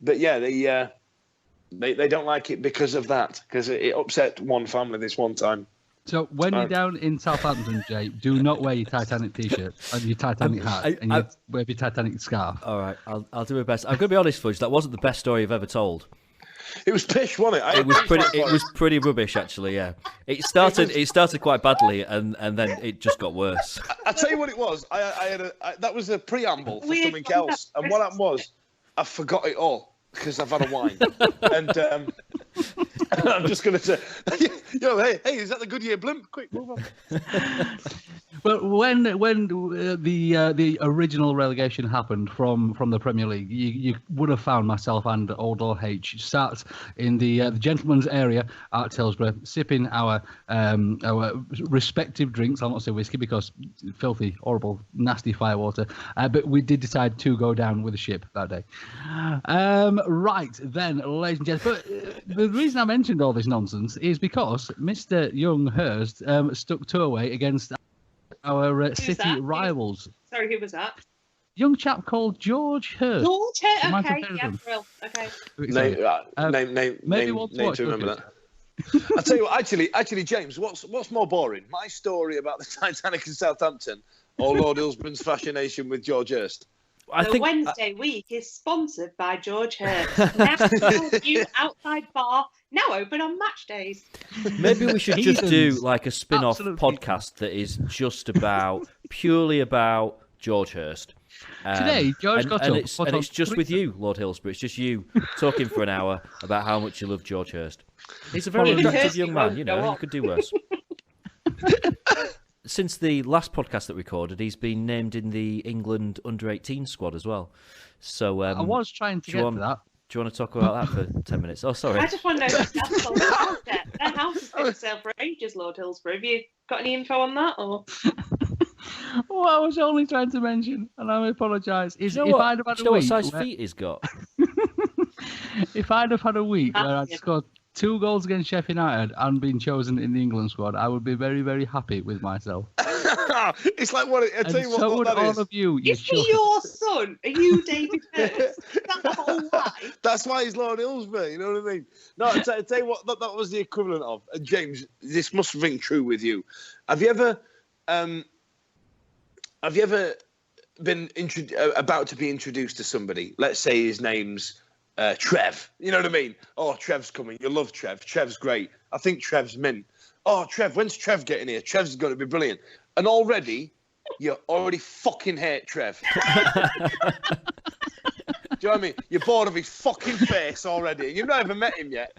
But yeah, they don't like it because of that, because it upset one family this one time. So when you're down in Southampton, Jay, do not wear your Titanic T-shirt and your Titanic hat and you wear your Titanic scarf. All right, I'll do my best. I'm going to be honest, Fudge. That wasn't the best story I've ever told. It was pish, wasn't it? It was pretty rubbish, actually. Yeah, it started quite badly, and then it just got worse. I tell you what it was. That was a preamble for something else, and what happened was I forgot it all because I've had a wine, and I'm just going to say, hey, is that the Goodyear blimp? Quick, move on. Well, when the original relegation happened from the Premier League, you would have found myself and Old Lord H sat in the gentleman's area at Hillsborough, sipping our respective drinks. I'll not say whiskey because filthy, horrible, nasty firewater. But we did decide to go down with the ship that day. Right then, ladies and gentlemen. But the reason I mentioned all this nonsense is because Mr. Young Hirst stuck two away against our city rivals. Sorry, who was that? Young chap called George Hirst. George Hirst, okay, yeah, real, okay. Name to remember that. I tell you what, actually, James, what's more boring, my story about the Titanic in Southampton, or Lord Hillsborough's fascination with George Hirst? Wednesday week is sponsored by George Hirst. National View Outside Bar, now open on match days. Maybe we should just do like a spin-off podcast that is just purely about George Hirst. Today, George got and it's just with you, Lord Hillsborough. It's just you talking for an hour about how much you love George Hirst. He's a very attractive young man, you could do worse. Since the last podcast that we recorded, he's been named in the England under-18 squad as well. So I was trying to get to that. Do you want to talk about that for 10 minutes? Oh, sorry. I just want to know if that's sold out yet. Their house has been for sale for ages, Lord Hillsborough. Have you got any info on that? Or? Well, I was only trying to mention, and I apologise, is if I'd have had a week... what size feet he's got? If I'd have had a week where I'd scored 2 goals against Sheffield United and been chosen in the England squad, I would be very, very happy with myself. It's like what I tell you what, so would that all is. Of you. Is he your son? Are you David Hirst? Is that the whole lie? That's why he's Lord Hillsborough. You know what I mean? No, I tell you what that was the equivalent of. And James, this must ring true with you. Have you ever been about to be introduced to somebody? Let's say his name's Trev. You know what I mean? Oh, Trev's coming. You love Trev. Trev's great. I think Trev's mint. Oh, Trev, when's Trev getting here? Trev's going to be brilliant. And already, you fucking hate Trev. you know what I mean? You're bored of his fucking face already, and you've not even met him yet.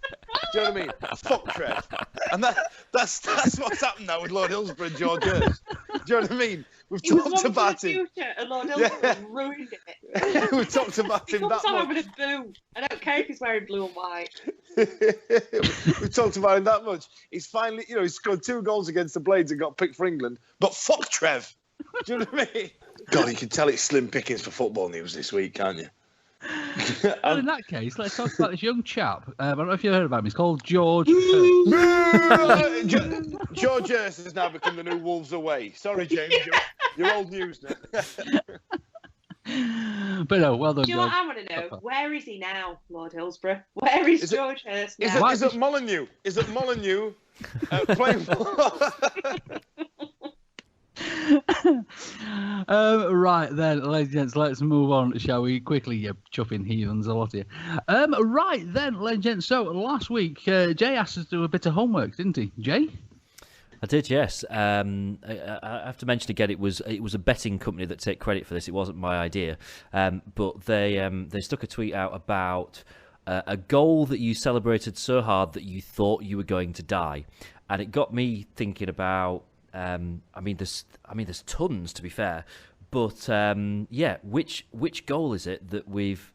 Do you know what I mean? Fuck Trev. And that's what's happened now with Lord Hillsborough and George Hirst. Do you know what I mean? We've talked about him. And Lord Hillsborough ruined it. We've talked about him that much. I'm having a boo. I don't care if he's wearing blue and white. We've talked about him that much. He's finally, he scored 2 goals against the Blades and got picked for England. But fuck Trev. Do you know what I mean? God, you can tell it's slim pickings for football news this week, can't you? Well, in that case, let's talk about this young chap. I don't know if you heard about him. He's called George Hirst. George Hirst has now become the new Wolves away. Sorry, James. You're old news now. But no, well done, Do you know George. what I want to know? Where is he now, Lord Hillsborough? Where is George Hirst now? Is it Molyneux? Is it Molyneux playing for... Right then, ladies and gents, let's move on, shall we? Quickly, you chuffing heathens, a lot of you. Right then, ladies and gents, so last week, Jay asked us to do a bit of homework, didn't he? Jay? I did, yes. I have to mention again, it was a betting company that take credit for this. It wasn't my idea, but they stuck a tweet out about a goal that you celebrated so hard that you thought you were going to die, and it got me thinking about. There's tons, to be fair, but which goal is it that we've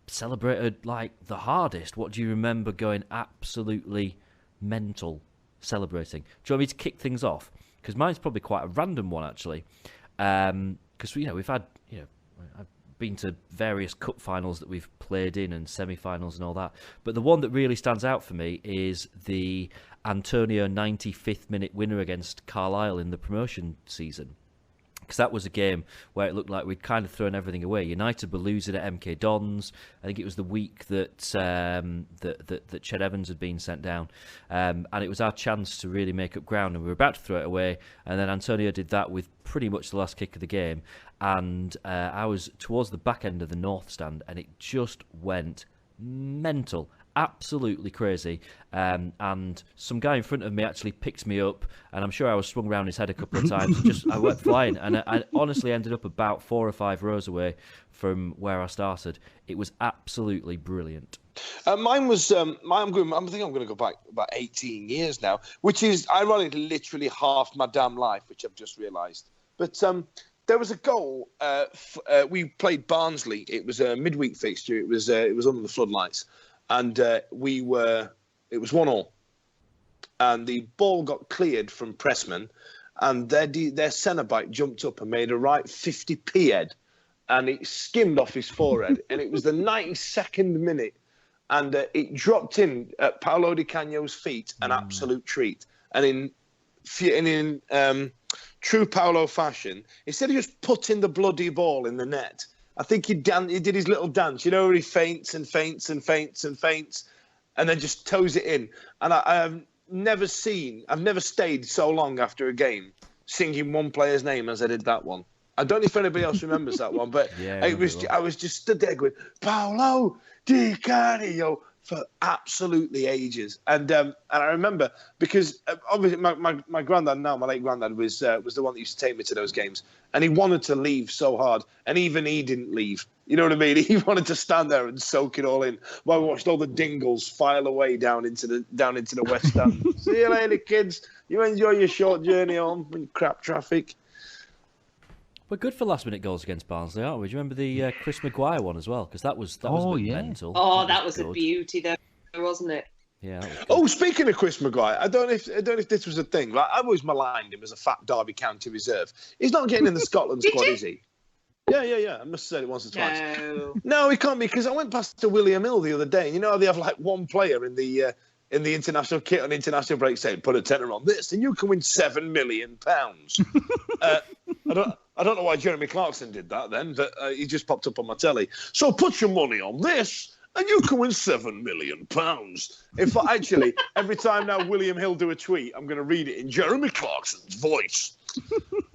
celebrated like the hardest? What do you remember going absolutely mental celebrating? Do you want me to kick things off? Because mine's probably quite a random one, actually. Because we've had I've been to various cup finals that we've played in and semi-finals and all that, but the one that really stands out for me is the Antonio 95th minute winner against Carlisle in the promotion season, because that was a game where it looked like we'd kind of thrown everything away. United were losing at MK Dons. I think it was the week that that Ched Evans had been sent down, and it was our chance to really make up ground, and we were about to throw it away, and then Antonio did that with pretty much the last kick of the game, and I was towards the back end of the north stand, and it just went mental. Absolutely crazy, and some guy in front of me actually picked me up, and I'm sure I was swung around his head a couple of times. I went flying, and I honestly ended up about 4 or 5 rows away from where I started. It was absolutely brilliant. Mine was I think I'm going to go back about 18 years now, which is ironically literally half my damn life, which I've just realised. But there was a goal. We played Barnsley. It was a midweek fixture. It was under the floodlights. And it was 1-1, and the ball got cleared from Pressman, and their centre back jumped up and made a right 50p head, and it skimmed off his forehead, and it was the 92nd minute, and it dropped in at Paolo Di Canio's feet, an absolute treat. And in true Paolo fashion, instead of just putting the bloody ball in the net, I think he did his little dance, where he feints and feints and feints and feints, and then just toes it in. And I've never stayed so long after a game singing one player's name as I did that one. I don't know if anybody else remembers that one, but I was just stood there going, Paolo Di Canio, for absolutely ages. And I remember, because obviously my granddad now, my late granddad, was the one that used to take me to those games, and he wanted to leave so hard, and even he didn't leave. You know what I mean? He wanted to stand there and soak it all in while we watched all the dingles file away down into the West Stand. See you later, kids. You enjoy your short journey home in crap traffic. We're good for last-minute goals against Barnsley, aren't we? Do you remember the Chris Maguire one as well? Because that was a bit mental. Oh, that was a beauty, though, wasn't it? Yeah. Oh, speaking of Chris Maguire, I don't know if this was a thing. Like, I always maligned him as a fat Derby County reserve. He's not getting in the Scotland squad, is he? Yeah. I must have said it once or twice. No, he can't be, because I went past to William Hill the other day, and how they have like one player in the international kit on international break saying, put a tenner on this, and you can win £7 million. I don't know why Jeremy Clarkson did that then, but he just popped up on my telly. So put your money on this, and you can win £7 million. In fact, actually, every time now William Hill do a tweet, I'm going to read it in Jeremy Clarkson's voice.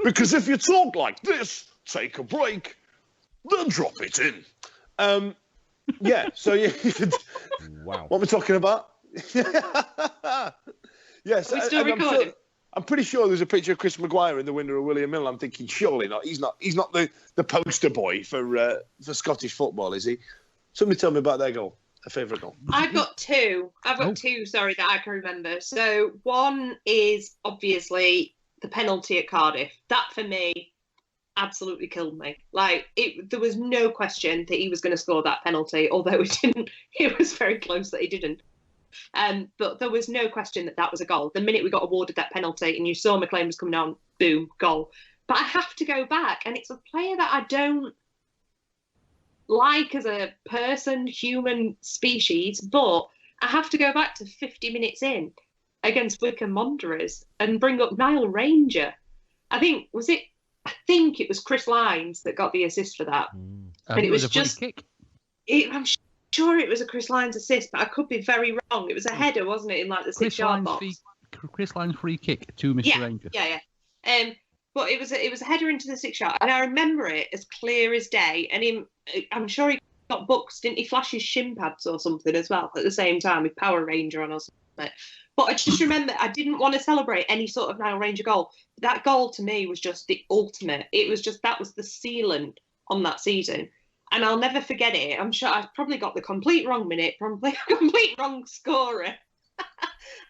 Because if you talk like this, take a break, then drop it in. So you could... Wow. What we're talking about? Yes. Are we still recording? I'm pretty sure there's a picture of Chris Maguire in the window of William Hill. I'm thinking, surely not. He's not the poster boy for Scottish football, is he? Somebody tell me about their goal, a favourite goal. I've got two. Sorry, that I can remember. So one is obviously the penalty at Cardiff. That for me absolutely killed me. There was no question that he was going to score that penalty, although it didn't. It was very close that he didn't. But there was no question that that was a goal. The minute we got awarded that penalty and you saw McLean was coming on, boom, goal. But I have to go back, and it's a player that I don't like as a person, human species, but I have to go back to 50 minutes in against Wycombe Wanderers and bring up Niall Ranger. I think it was Chris Lines that got the assist for that. And it was a just kick. I'm sure it was a Chris Lines assist, but I could be very wrong. It was a header, wasn't it, in the 6-yard box? Chris Lines free kick to Mr. Ranger. Yeah. But it was a header into the 6-yard, and I remember it as clear as day. And I'm sure he got booked. Didn't he flash his shin pads or something as well at the same time with Power Ranger on or something? But I just remember I didn't want to celebrate any sort of Niall Ranger goal. That goal to me was just the ultimate. It was just, that was the sealant on that season. And I'll never forget it. I'm sure I've probably got the complete wrong minute, probably complete wrong scorer.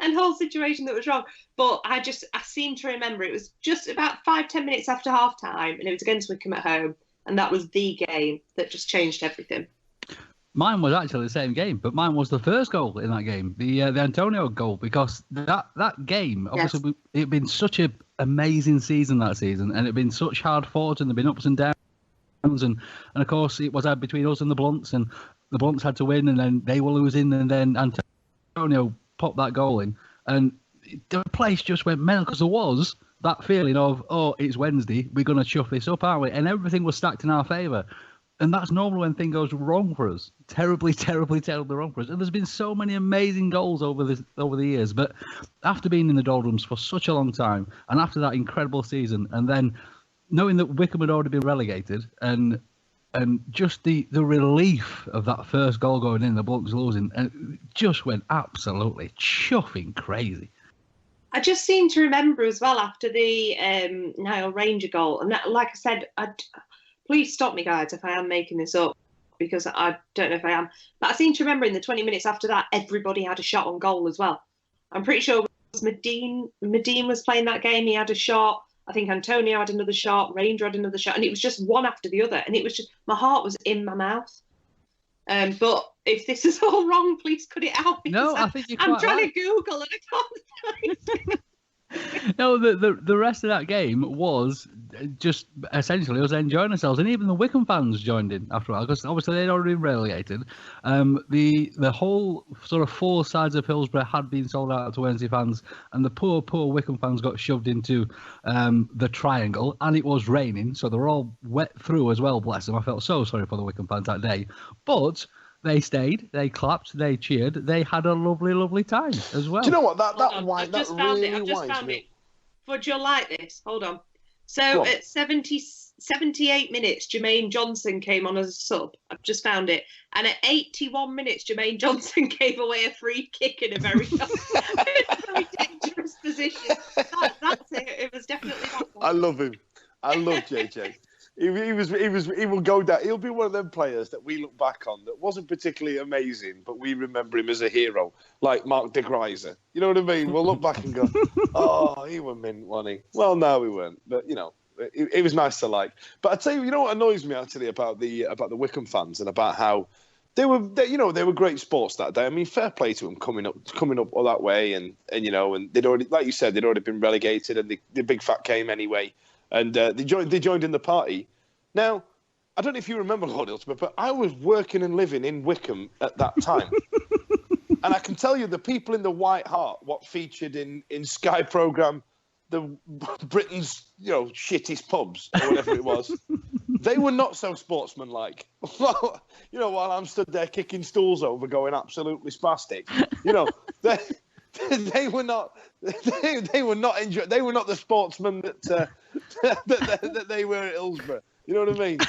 And whole situation that was wrong. But I seem to remember it was just about 5-10 minutes after half time, and it was against Wycombe at home. And that was the game that just changed everything. Mine was actually the same game, but mine was the first goal in that game, the Antonio goal, because that game, obviously, it had been such an amazing season that season, and it had been such hard fought, and there had been ups and downs, and of course it was between us and the Blunts, and the Blunts had to win, and then they were losing, and then Antonio popped that goal in, and the place just went mental, because there was that feeling of, oh, it's Wednesday, we're going to chuff this up, aren't we? And everything was stacked in our favour. And that's normally when things goes wrong for us. Terribly, terribly, terribly wrong for us. And there's been so many amazing goals over the years. But after being in the doldrums for such a long time, and after that incredible season, and then knowing that Wycombe had already been relegated, and just the relief of that first goal going in, the Blunts losing, and it just went absolutely chuffing crazy. I just seem to remember as well after the Niall Ranger goal, and that, like I said, please stop me, guys, if I am making this up, because I don't know if I am. But I seem to remember in the 20 minutes after that, everybody had a shot on goal as well. I'm pretty sure it was Medine was playing that game. He had a shot. I think Antonio had another shot. Ranger had another shot. And it was just one after the other. And it was just, my heart was in my mouth. But if this is all wrong, please cut it out. No, I think you're quite I'm trying right. to Google and I can't. No, the rest of that game was just essentially us enjoying ourselves, and even the Wycombe fans joined in after a while, because obviously they'd already been relegated. The whole sort of 4 sides of Hillsborough had been sold out to Wednesday fans, and the poor Wycombe fans got shoved into the triangle, and it was raining, so they were all wet through as well, bless them. I felt so sorry for the Wycombe fans that day. But they stayed, they clapped, they cheered, they had a lovely, lovely time as well. Do you know what? I've just found it. Fudge, you'll like this. Hold on. So at 78 minutes, Jermaine Johnson came on as a sub. I've just found it. And at 81 minutes, Jermaine Johnson gave away a free kick in a very, very dangerous position. That's it. It was definitely that one. I love him. I love JJ. He will go down. He'll be one of them players that we look back on that wasn't particularly amazing, but we remember him as a hero, like Mark de Greiser. You know what I mean? We'll look back and go, oh, he was mint, wasn't he? Well, no, he weren't. But, you know, it was nice to like. But I tell you, you know what annoys me actually about the Wycombe fans and about how they were great sports that day. I mean, fair play to them coming up all that way, and you know, and they'd already, like you said, they'd already been relegated, and the big fat came anyway. And they joined in the party. Now, I don't know if you remember, Lord Hillsborough, but I was working and living in Wycombe at that time. And I can tell you the people in the White Hart, what featured in Sky programme, the Britain's, you know, shittest pubs, or whatever it was, they were not so sportsmanlike. Well, you know, while I'm stood there kicking stools over, going absolutely spastic, you know, they were not the sportsmen that they were at Hillsborough. You know what I mean?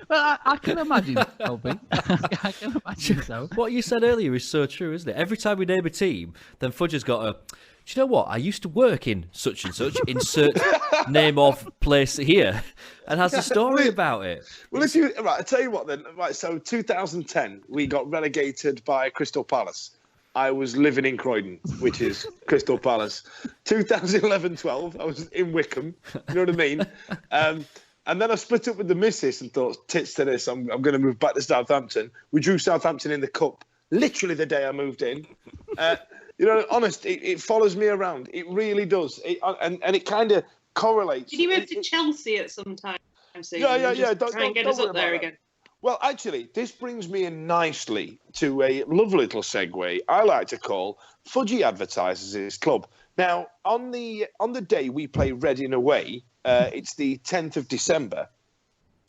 Well, I can imagine, Toby. I can imagine so. What you said earlier is so true, isn't it? Every time we name a team, then Fudge has got a... do you know what? I used to work in such and such, insert name of place here, and has a story about it. Well, I tell you what then. Right, so 2010, we got relegated by Crystal Palace. I was living in Croydon, which is Crystal Palace. 2011-12, I was in Wickham. You know what I mean? And then I split up with the missus and thought, tits to this, I'm going to move back to Southampton. We drew Southampton in the cup, literally the day I moved in. You know, honest, it follows me around. It really does. And it kind of correlates. Did you move to Chelsea at some time soon? Yeah. Try and get us up there again. Well, actually, this brings me in nicely to a lovely little segue I like to call Fudge advertises his club. Now, on the day we play Reading away, it's the 10th of December,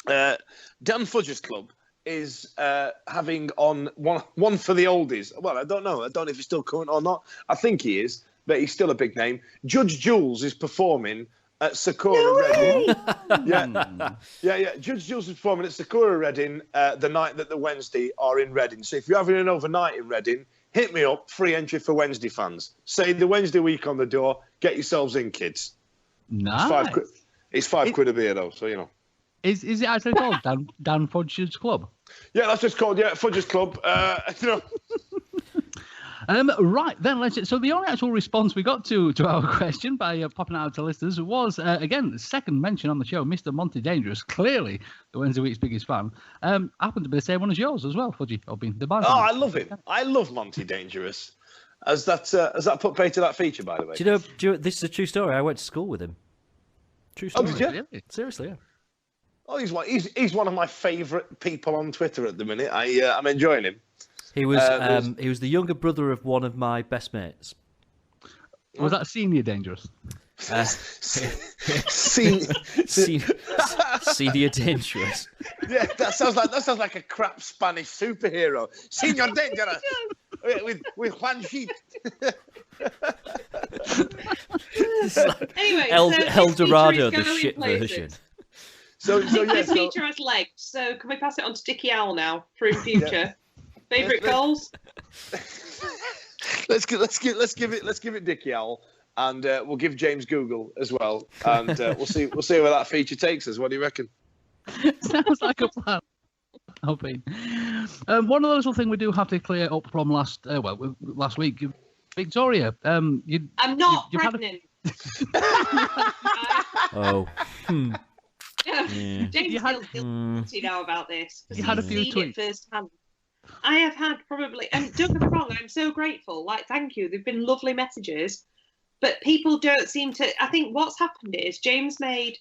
Dan Fudge's club is having on one for the oldies. Well, I don't know. I don't know if he's still current or not. I think he is, but he's still a big name. Judge Jules is performing at Sakura Reading. Yeah. Judge Jules is performing at Sakura Reading the night that the Wednesday are in Reading. So if you're having an overnight in Reading, hit me up. Free entry for Wednesday fans. Say the Wednesday week on the door. Get yourselves in, kids. Nice. It's £5 a beer, though, so you know. Is it actually called Dan Fudge's Club? Yeah, that's just called Fudge's Club. You know. Right then, so the only actual response we got to our question by popping out to listeners was again the second mention on the show, Mr. Monty Dangerous, clearly the Wednesday Week's biggest fan. Happened to be the same one as yours as well, Fudgy. I love him. I love Monty Dangerous. Has that put pay to that feature, by the way? Do you know this is a true story? I went to school with him. True story. Oh, did you? Really? Seriously, yeah. Oh, he's one of my favourite people on Twitter at the minute. I'm enjoying him. He was the younger brother of one of my best mates. Was that Senior Dangerous? Senior Dangerous. Yeah, that sounds like a crap Spanish superhero. Senior Dangerous with Juan Sheet. Anyway, El Dorado, the shit version. This feature has legs. So can we pass it on to Dickie Owl now for in future? Yeah. Favourite goals? Let's give it Dickie Owl, and we'll give James Google as well, and we'll see where that feature takes us. What do you reckon? Sounds like a plan. Hoping. One of those little things we do have to clear up from last week, Victoria. I'm not pregnant. Oh. James feels guilty now about this. You had a few tweets firsthand. I have had probably, and don't get me wrong, I'm so grateful. Like, thank you. They've been lovely messages, but people don't seem to. I think what's happened is James made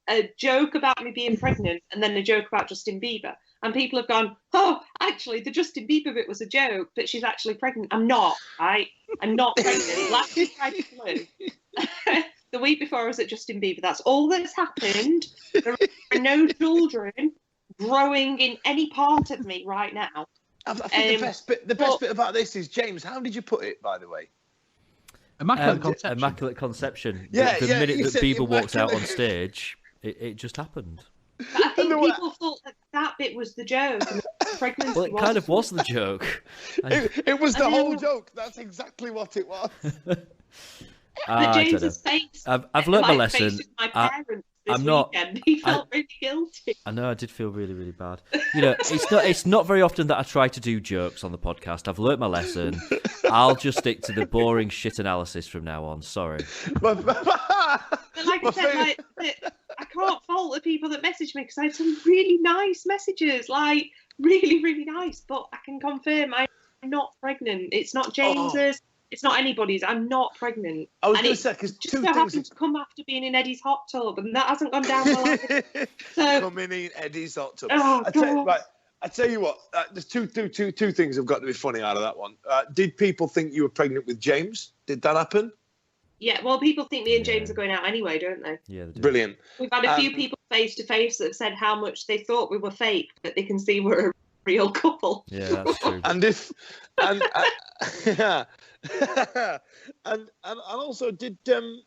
a joke about me being pregnant and then a joke about Justin Bieber, and people have gone, "Oh, actually, the Justin Bieber bit was a joke, but she's actually pregnant." I'm not. I'm not pregnant. Last week I had flu. The week before I was at Justin Bieber. That's all that's happened. There are no children growing in any part of me right now. I think the best bit about this is, James, how did you put it, by the way? Immaculate conception. The minute that Bieber walked out on stage, it just happened. But I think people thought that bit was the joke. And the pregnancy well, it kind of was the joke. It was the whole joke. That's exactly what it was. But James's face. I've learnt my lesson. My parents I'm not. Weekend. He felt really guilty. I know. I did feel really, really bad. You know, it's not very often that I try to do jokes on the podcast. I've learnt my lesson. I'll just stick to the boring shit analysis from now on. Sorry. But like I said, I can't fault the people that message me because I had some really nice messages, like really, really nice. But I can confirm I'm not pregnant. It's not James's. Oh. It's not anybody's. I'm not pregnant. I was going to say, because two things happened to come after being in Eddie's hot tub, and that hasn't gone down well. So coming in Eddie's hot tub. Oh, I tell you what. There's two things have got to be funny out of that one. Did people think you were pregnant with James? Did that happen? Yeah. Well, people think me and James are going out anyway, don't they? Yeah. They do. Brilliant. We've had a few people face to face that have said how much they thought we were fake, but they can see we're a real couple. Yeah, that's true. And also, did you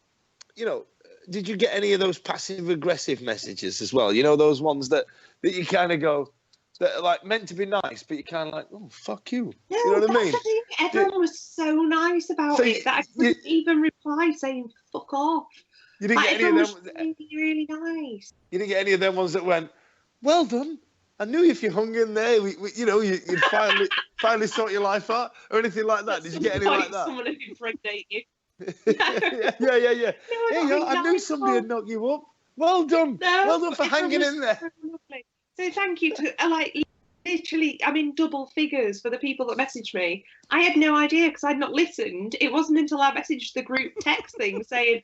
get any of those passive aggressive messages as well? You know, those ones that you kind of go, that are like meant to be nice, but you're kind of like, oh, fuck you. No, You know what I that's mean? the thing. Everyone was so nice about So it that I couldn't even reply saying "fuck off." You didn't get any of everyone them. was really, really nice. You didn't get any of them ones that went, well done. I knew if you hung in there, you'd finally sort your life out, or anything like that. Did you get any like that? Someone would impregnate you. Yeah. I knew somebody would knock you up. Well done. No, well done for hanging in there. So lovely. So thank you to literally, I'm in double figures for the people that messaged me. I had no idea because I'd not listened. It wasn't until I messaged the group text thing saying,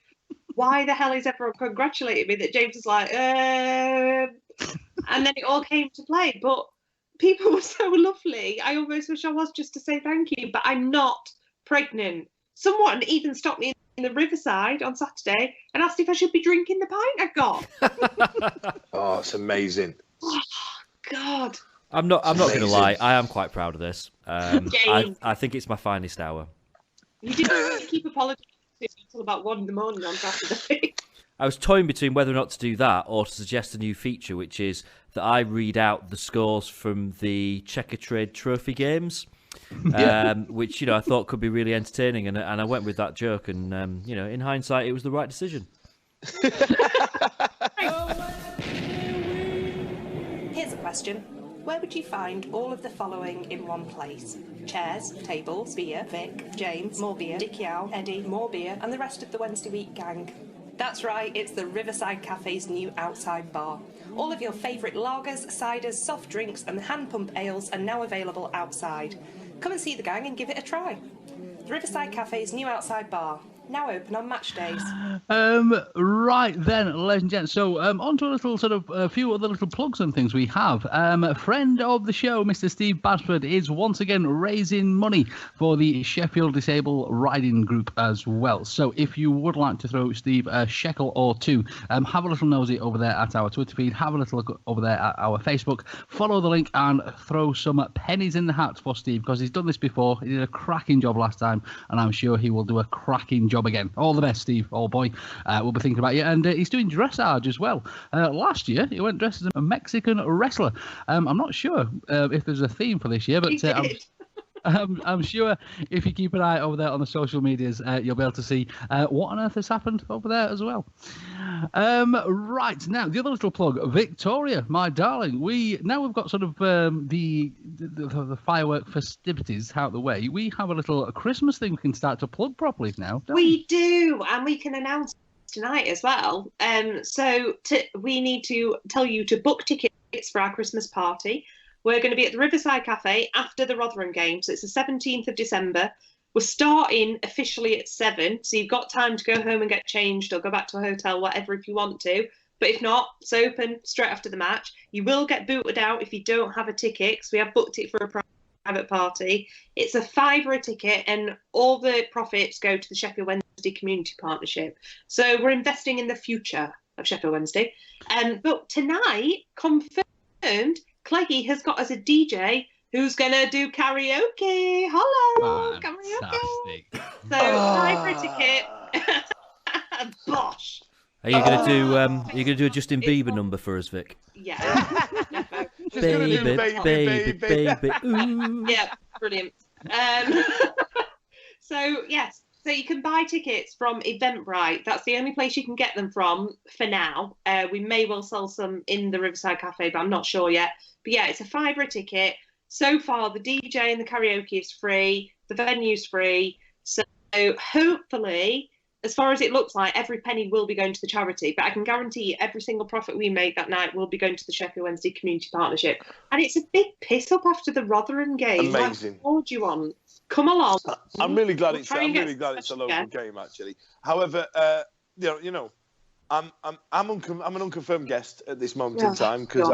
why the hell is everyone congratulating me, that James was like, and then it all came to play. But people were so lovely. I almost wish I was, just to say thank you. But I'm not pregnant. Someone even stopped me in the Riverside on Saturday and asked if I should be drinking the pint I got. Oh, it's amazing. Oh, God. I'm not going to lie. I am quite proud of this. I think it's my finest hour. You didn't keep apologising until about 1 in the morning on Saturday. I was toying between whether or not to do that or to suggest a new feature, which is that I read out the scores from the Checkatrade Trophy games, which I thought could be really entertaining, and I went with that joke, and in hindsight, it was the right decision. Here's a question. Where would you find all of the following in one place? Chairs, tables, beer, Vic, James, more beer, Dick Yow, Eddie, more beer, and the rest of the Wednesday Week gang. That's right, it's the Riverside Cafe's new outside bar. All of your favourite lagers, ciders, soft drinks and hand pump ales are now available outside. Come and see the gang and give it a try. The Riverside Cafe's new outside bar, now open on match days. Right then, ladies and gents. So on to a little a few other little plugs and things we have. A friend of the show, Mr. Steve Basford, is once again raising money for the Sheffield Disabled Riding Group as well. So if you would like to throw Steve a shekel or two, have a little nosy over there at our Twitter feed, have a little look over there at our Facebook, follow the link and throw some pennies in the hat for Steve, because he's done this before. He did a cracking job last time, and I'm sure he will do a cracking job again. All the best, Steve, old boy. We'll be thinking about you. And he's doing dressage as well. Last year, he went dressed as a Mexican wrestler. I'm not sure if there's a theme for this year, but I'm sure if you keep an eye over there on the social medias, you'll be able to see what on earth has happened over there as well. Right, now, the other little plug, Victoria, my darling. We've got sort of the firework festivities out the way. We have a little Christmas thing we can start to plug properly now, don't we? We do, and we can announce tonight as well. We need to tell you to book tickets for our Christmas party. We're going to be at the Riverside Cafe after the Rotherham game, so it's the 17th of December. We're starting officially at 7, so you've got time to go home and get changed or go back to a hotel, whatever, if you want to. But if not, it's open straight after the match. You will get booted out if you don't have a ticket, because we have booked it for a private party. It's a £5 a ticket, and all the profits go to the Sheffield Wednesday Community Partnership. So we're investing in the future of Sheffield Wednesday. But tonight, confirmed, Cleggy has got us a DJ who's going to do karaoke. Hello, karaoke. So, £5 for a ticket. Bosh. Are you going to do a Justin Bieber number for us, Vic? Yeah. baby. Ooh. Yeah, brilliant. So, yes. So you can buy tickets from Eventbrite. That's the only place you can get them from for now. We may well sell some in the Riverside Cafe, but I'm not sure yet. But yeah, it's a £5 a ticket. So far, the DJ and the karaoke is free. The venue's free. So hopefully, as far as it looks like, every penny will be going to the charity. But I can guarantee you every single profit we make that night will be going to the Sheffield Wednesday Community Partnership. And it's a big piss up after the Rotherham game. Amazing. What more do you want? Come along. I'm really glad it's a local game, actually. However, I'm an unconfirmed guest at this moment in time, because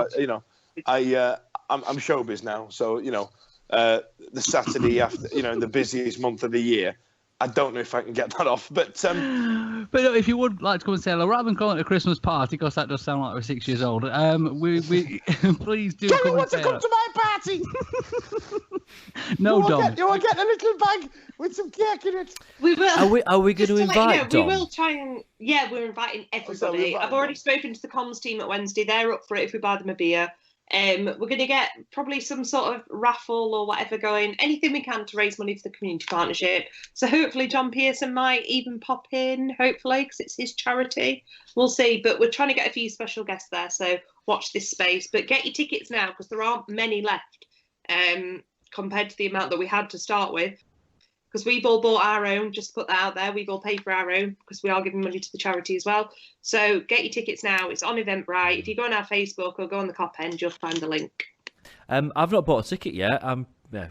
I'm showbiz now. So the Saturday after, the busiest month of the year, I don't know if I can get that off, but if you would like to come and say hello, rather than calling it a Christmas party, because that does sound like we're 6 years old, we please do. Johnny wants to come to my party. No, Dom. You will get a little bag with some cake in it. We will. Are we going to invite Dom? We will try and we're inviting everybody. I've already spoken to the comms team at Wednesday. They're up for it if we buy them a beer. We're going to get probably some sort of raffle or whatever going, anything we can to raise money for the community partnership. So hopefully John Pearson might even pop in, hopefully, because it's his charity. We'll see. But we're trying to get a few special guests there, so watch this space. But get your tickets now, because there aren't many left compared to the amount that we had to start with. Because we've all bought our own, just to put that out there. We've all paid for our own because we are giving money to the charity as well. So get your tickets now. It's on Eventbrite. If you go on our Facebook or go on the Cop End, you'll find the link. I've not bought a ticket yet. I'm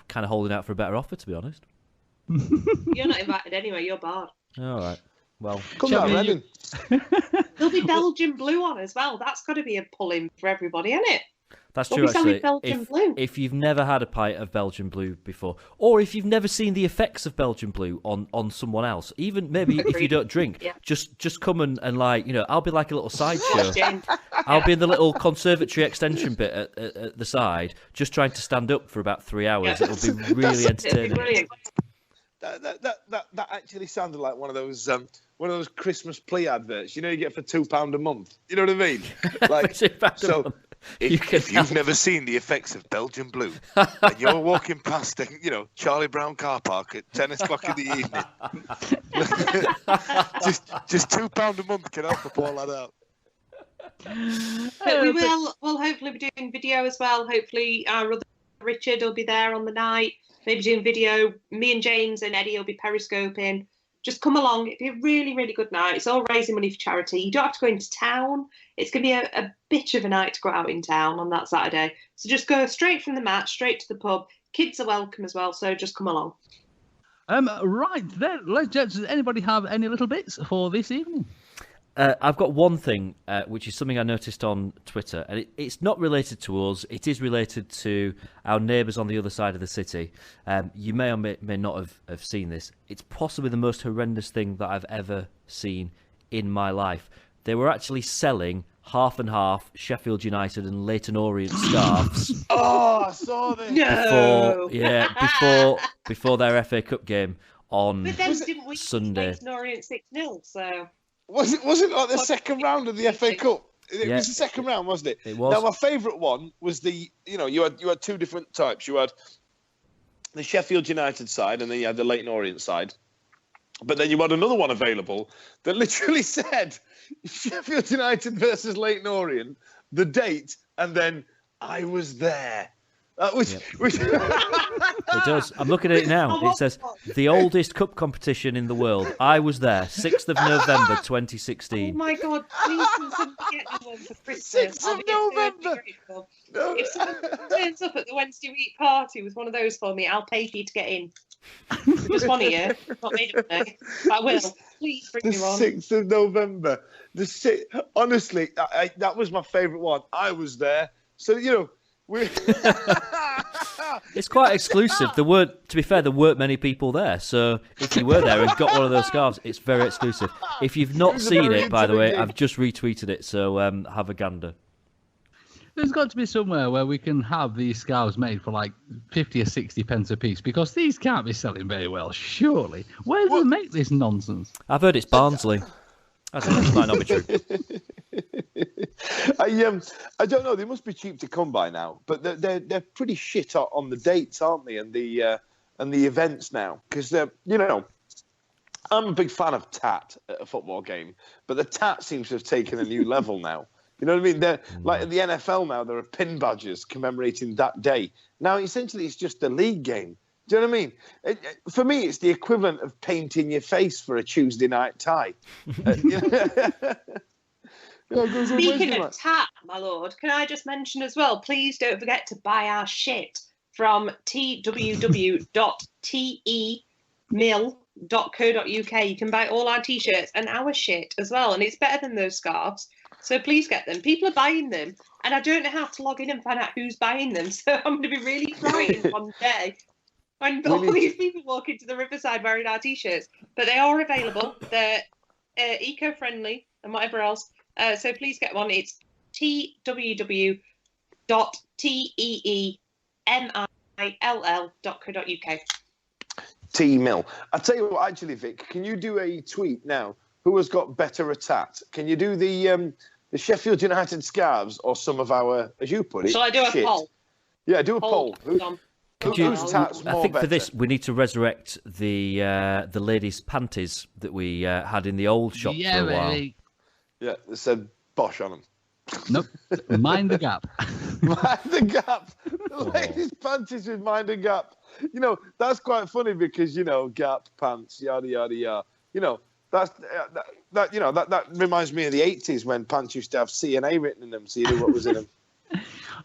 kind of holding out for a better offer, to be honest. You're not invited anyway. You're barred. All right. Well, Come down, Reading. There'll be Belgian blue on as well. That's got to be a pull-in for everybody, isn't it? That's We'll true, be selling actually. Belgian blue. If you've never had a pint of Belgian blue before, or if you've never seen the effects of Belgian blue on someone else, even maybe if you don't drink, just come and like, I'll be like a little sideshow. I'll be in the little conservatory extension bit at the side, just trying to stand up for about 3 hours. It'll be really entertaining. Brilliant. That actually sounded like one of those Christmas plea adverts. You get for £2 a month. You know what I mean? Like £2 a month. If you've never seen the effects of Belgian blue and you're walking past the, Charlie Brown car park at 10 o'clock in the evening, just £2 a month can help pull that out. But we'll hopefully be doing video as well. Hopefully our other Richard will be there on the night, maybe doing video. Me and James and Eddie will be periscoping. Just come along. It'll be a really, really good night. It's all raising money for charity. You don't have to go into town. It's going to be a bit of a night to go out in town on that Saturday. So just go straight from the match, straight to the pub. Kids are welcome as well, so just come along. Right then, does anybody have any little bits for this evening? I've got one thing, which is something I noticed on Twitter, and it's not related to us. It is related to our neighbours on the other side of the city. You may or may not have seen this. It's possibly the most horrendous thing that I've ever seen in my life. They were actually selling half and half Sheffield United and Leyton Orient scarves. Oh, I saw this. No. Before their FA Cup game on But then didn't we Sunday. Leyton Orient 6-0, so... Was it like the second round of the FA Cup? It was the second round, wasn't it? It was. Now, my favourite one was you had two different types. You had the Sheffield United side and then you had the Leyton Orient side. But then you had another one available that literally said Sheffield United versus Leyton Orient, the date, and then I was there. Which It does. I'm looking at it now. It says, the oldest cup competition in the world. I was there, 6th of November, 2016. Oh my God, please can somebody get me one for Christmas. 6th of November. No. If someone turns up at the Wednesday week party with one of those for me, I'll pay for you to get in. Just one a year. Not made of money. I will. Please bring me one. 6th of November. Honestly, that was my favourite one. I was there. So, It's quite exclusive. To be fair, there weren't many people there. So if you were there and got one of those scarves, it's very exclusive. If you've not seen it, by the way, I've just retweeted it. So have a gander. There's got to be somewhere where we can have these scarves made for like 50 or 60 pence a piece, because these can't be selling very well, surely. Where do they make this nonsense? I've heard it's Barnsley. I don't know, it might not be true. I don't know. They must be cheap to come by now, but they're pretty shit on the dates, aren't they? And the events now, because I'm a big fan of tat at a football game, but the tat seems to have taken a new level now. You know what I mean? They're like at the NFL now. There are pin badges commemorating that day. Now, essentially, it's just a league game. Do you know what I mean? For me, it's the equivalent of painting your face for a Tuesday night tie. Speaking of tat, my lord, can I just mention as well, please don't forget to buy our shit from www.temil.co.uk. You can buy all our t-shirts and our shit as well, and it's better than those scarves. So please get them. People are buying them, and I don't know how to log in and find out who's buying them. So I'm going to be really frightened one day when all these people walk into the Riverside wearing our t-shirts. But they are available. They're eco-friendly and whatever else. So please get one. It's www.teemill.co.uk. T-Mill. I'll tell you what, actually, Vic, can you do a tweet now? Who has got better a tat? Can you do the the Sheffield United scarves or some of our, as you put it, Shall I do a shit? poll? Yeah, do a poll. Hold on. Whose tat's more I think better? for this we need to resurrect the ladies' panties that we had in the old shop for a while. Baby. Yeah, it said Bosch on them. Nope. Mind the gap. Mind the gap. The ladies' panties with mind the gap. You know, that's quite funny because, you know, gap, pants, yada, yada, yada. You know, that reminds me of the 80s when pants used to have C&A written in them, so you knew what was in them.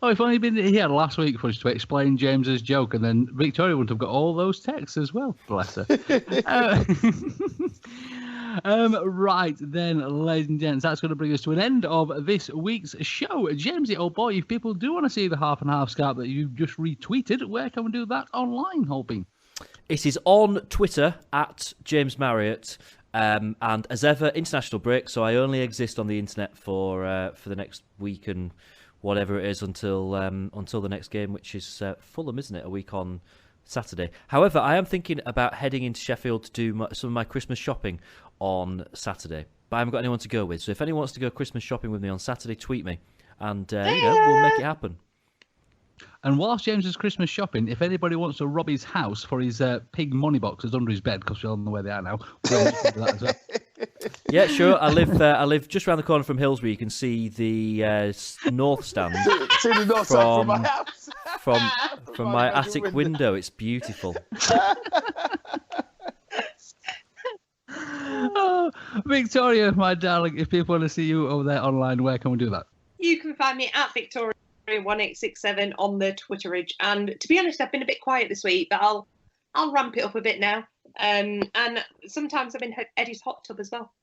Oh, if only been here last week for us to explain James's joke, and then Victoria wouldn't have got all those texts as well. Bless her. Right then, ladies and gents, that's going to bring us to an end of this week's show. Jamesy, old boy, if people do want to see the half and half scarf that you just retweeted, where can we do that online, Holbein? It is on Twitter at James Marriott. And as ever, international break, so I only exist on the internet for the next week and whatever it is until the next game, which is Fulham, isn't it? A week on Saturday. However, I am thinking about heading into Sheffield to do some of my Christmas shopping on Saturday, but I haven't got anyone to go with. So if anyone wants to go Christmas shopping with me on Saturday, tweet me, and we'll make it happen. And whilst James is Christmas shopping, if anybody wants to rob his house for his pig money boxes under his bed, because we all know where they are now, we'll do that as well. Yeah, sure. I live just around the corner from Hillsbury. You can see the north stand See the north side from my house. from my attic window. It's beautiful. Oh, Victoria, my darling, if people want to see you over there online, where can we do that? You can find me at Victoria1867 on the Twitterage. And to be honest, I've been a bit quiet this week, but I'll ramp it up a bit now. And sometimes I'm in Eddie's hot tub as well.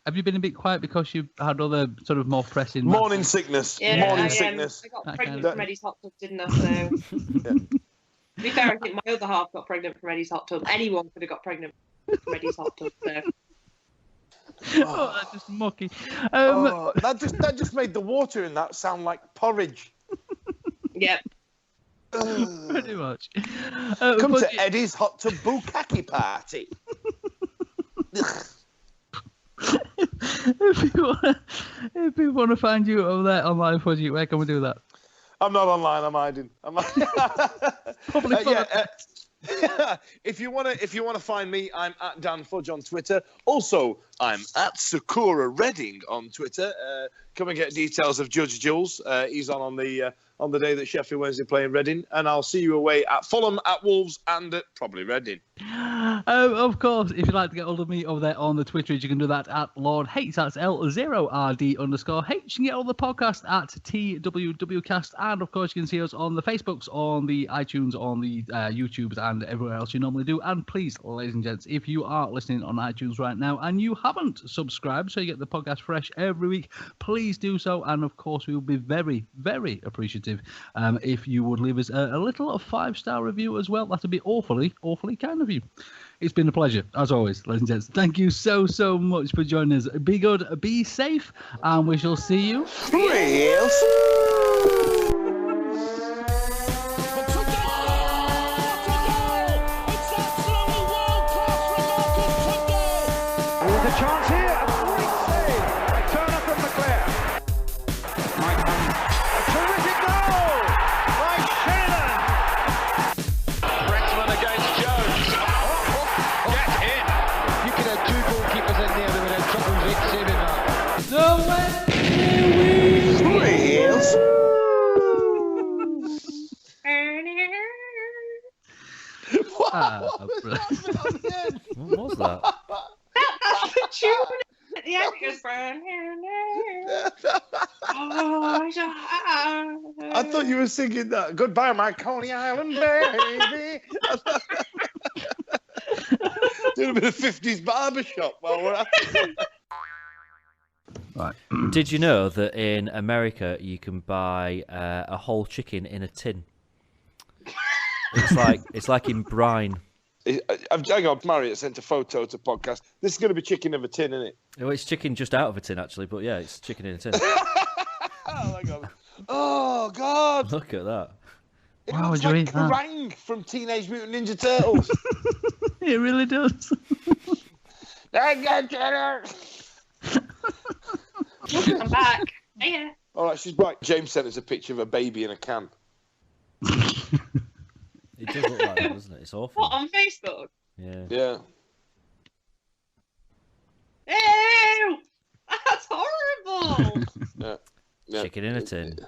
Have you been a bit quiet because you've had other sort of more pressing... Morning sickness. Yeah, Morning sickness. I got pregnant from Eddie's hot tub, didn't I? So, to be fair, I think my other half got pregnant from Eddie's hot tub. Anyone could have got pregnant from Eddie's hot tub. So. Oh, that's just mucky. That just made the water in that sound like porridge. Yep. Pretty much. Come to Eddie's hot tub bukkake party. If people want to find you over there online, Fudge, where can we do that? I'm not online. I'm hiding. Probably If you wanna find me, I'm at Dan Fudge on Twitter. Also, I'm at Sakura Redding on Twitter. Come and get details of Judge Jules. He's on the day that Sheffield Wednesday playing Reading, and I'll see you away at Fulham, at Wolves, and at probably Reading. Of course, if you'd like to get hold of me over there on the Twitter, you can do that at Lord H. That's L0RD_H. You can get all the podcasts at TWWcast, and of course, you can see us on the Facebooks, on the iTunes, on the YouTubes, and everywhere else you normally do. And please, ladies and gents, if you are listening on iTunes right now and you haven't subscribed, so you get the podcast fresh every week, please do so. And of course, we will be very, very appreciative if you would leave us a little 5-star review as well. That would be awfully, awfully kind of you. It's been a pleasure, as always, ladies and gents. Thank you so, so much for joining us. Be good, be safe, and we shall see you real soon. There's a chance here. A great save. A turner from McClare. A terrific goal by Sheridan. Rexman against Jones. Get in. You could have two goalkeepers in there that would have trouble with saving that. Real What was that? That's the tune at the end. It goes, I thought you were singing that. Goodbye, my Coney Island baby. Doing a bit of 50s barbershop while we're at it. Right. Did you know that in America you can buy a whole chicken in a tin? It's like in brine. Hang on, Marriott sent a photo to podcast. This is going to be chicken of a tin, isn't it? Well, it's chicken just out of a tin, actually, but yeah, it's chicken in a tin. Oh, God. Look at that. It Wow, looks would you like eat that? Kerrang from Teenage Mutant Ninja Turtles. It really does. I'm back. Hiya. All right, she's back. James sent us a picture of a baby in a can. It does look like that, doesn't it? It's awful. What, on Facebook? Yeah. Yeah. Ew! That's horrible! Yeah. Chicken in a tin.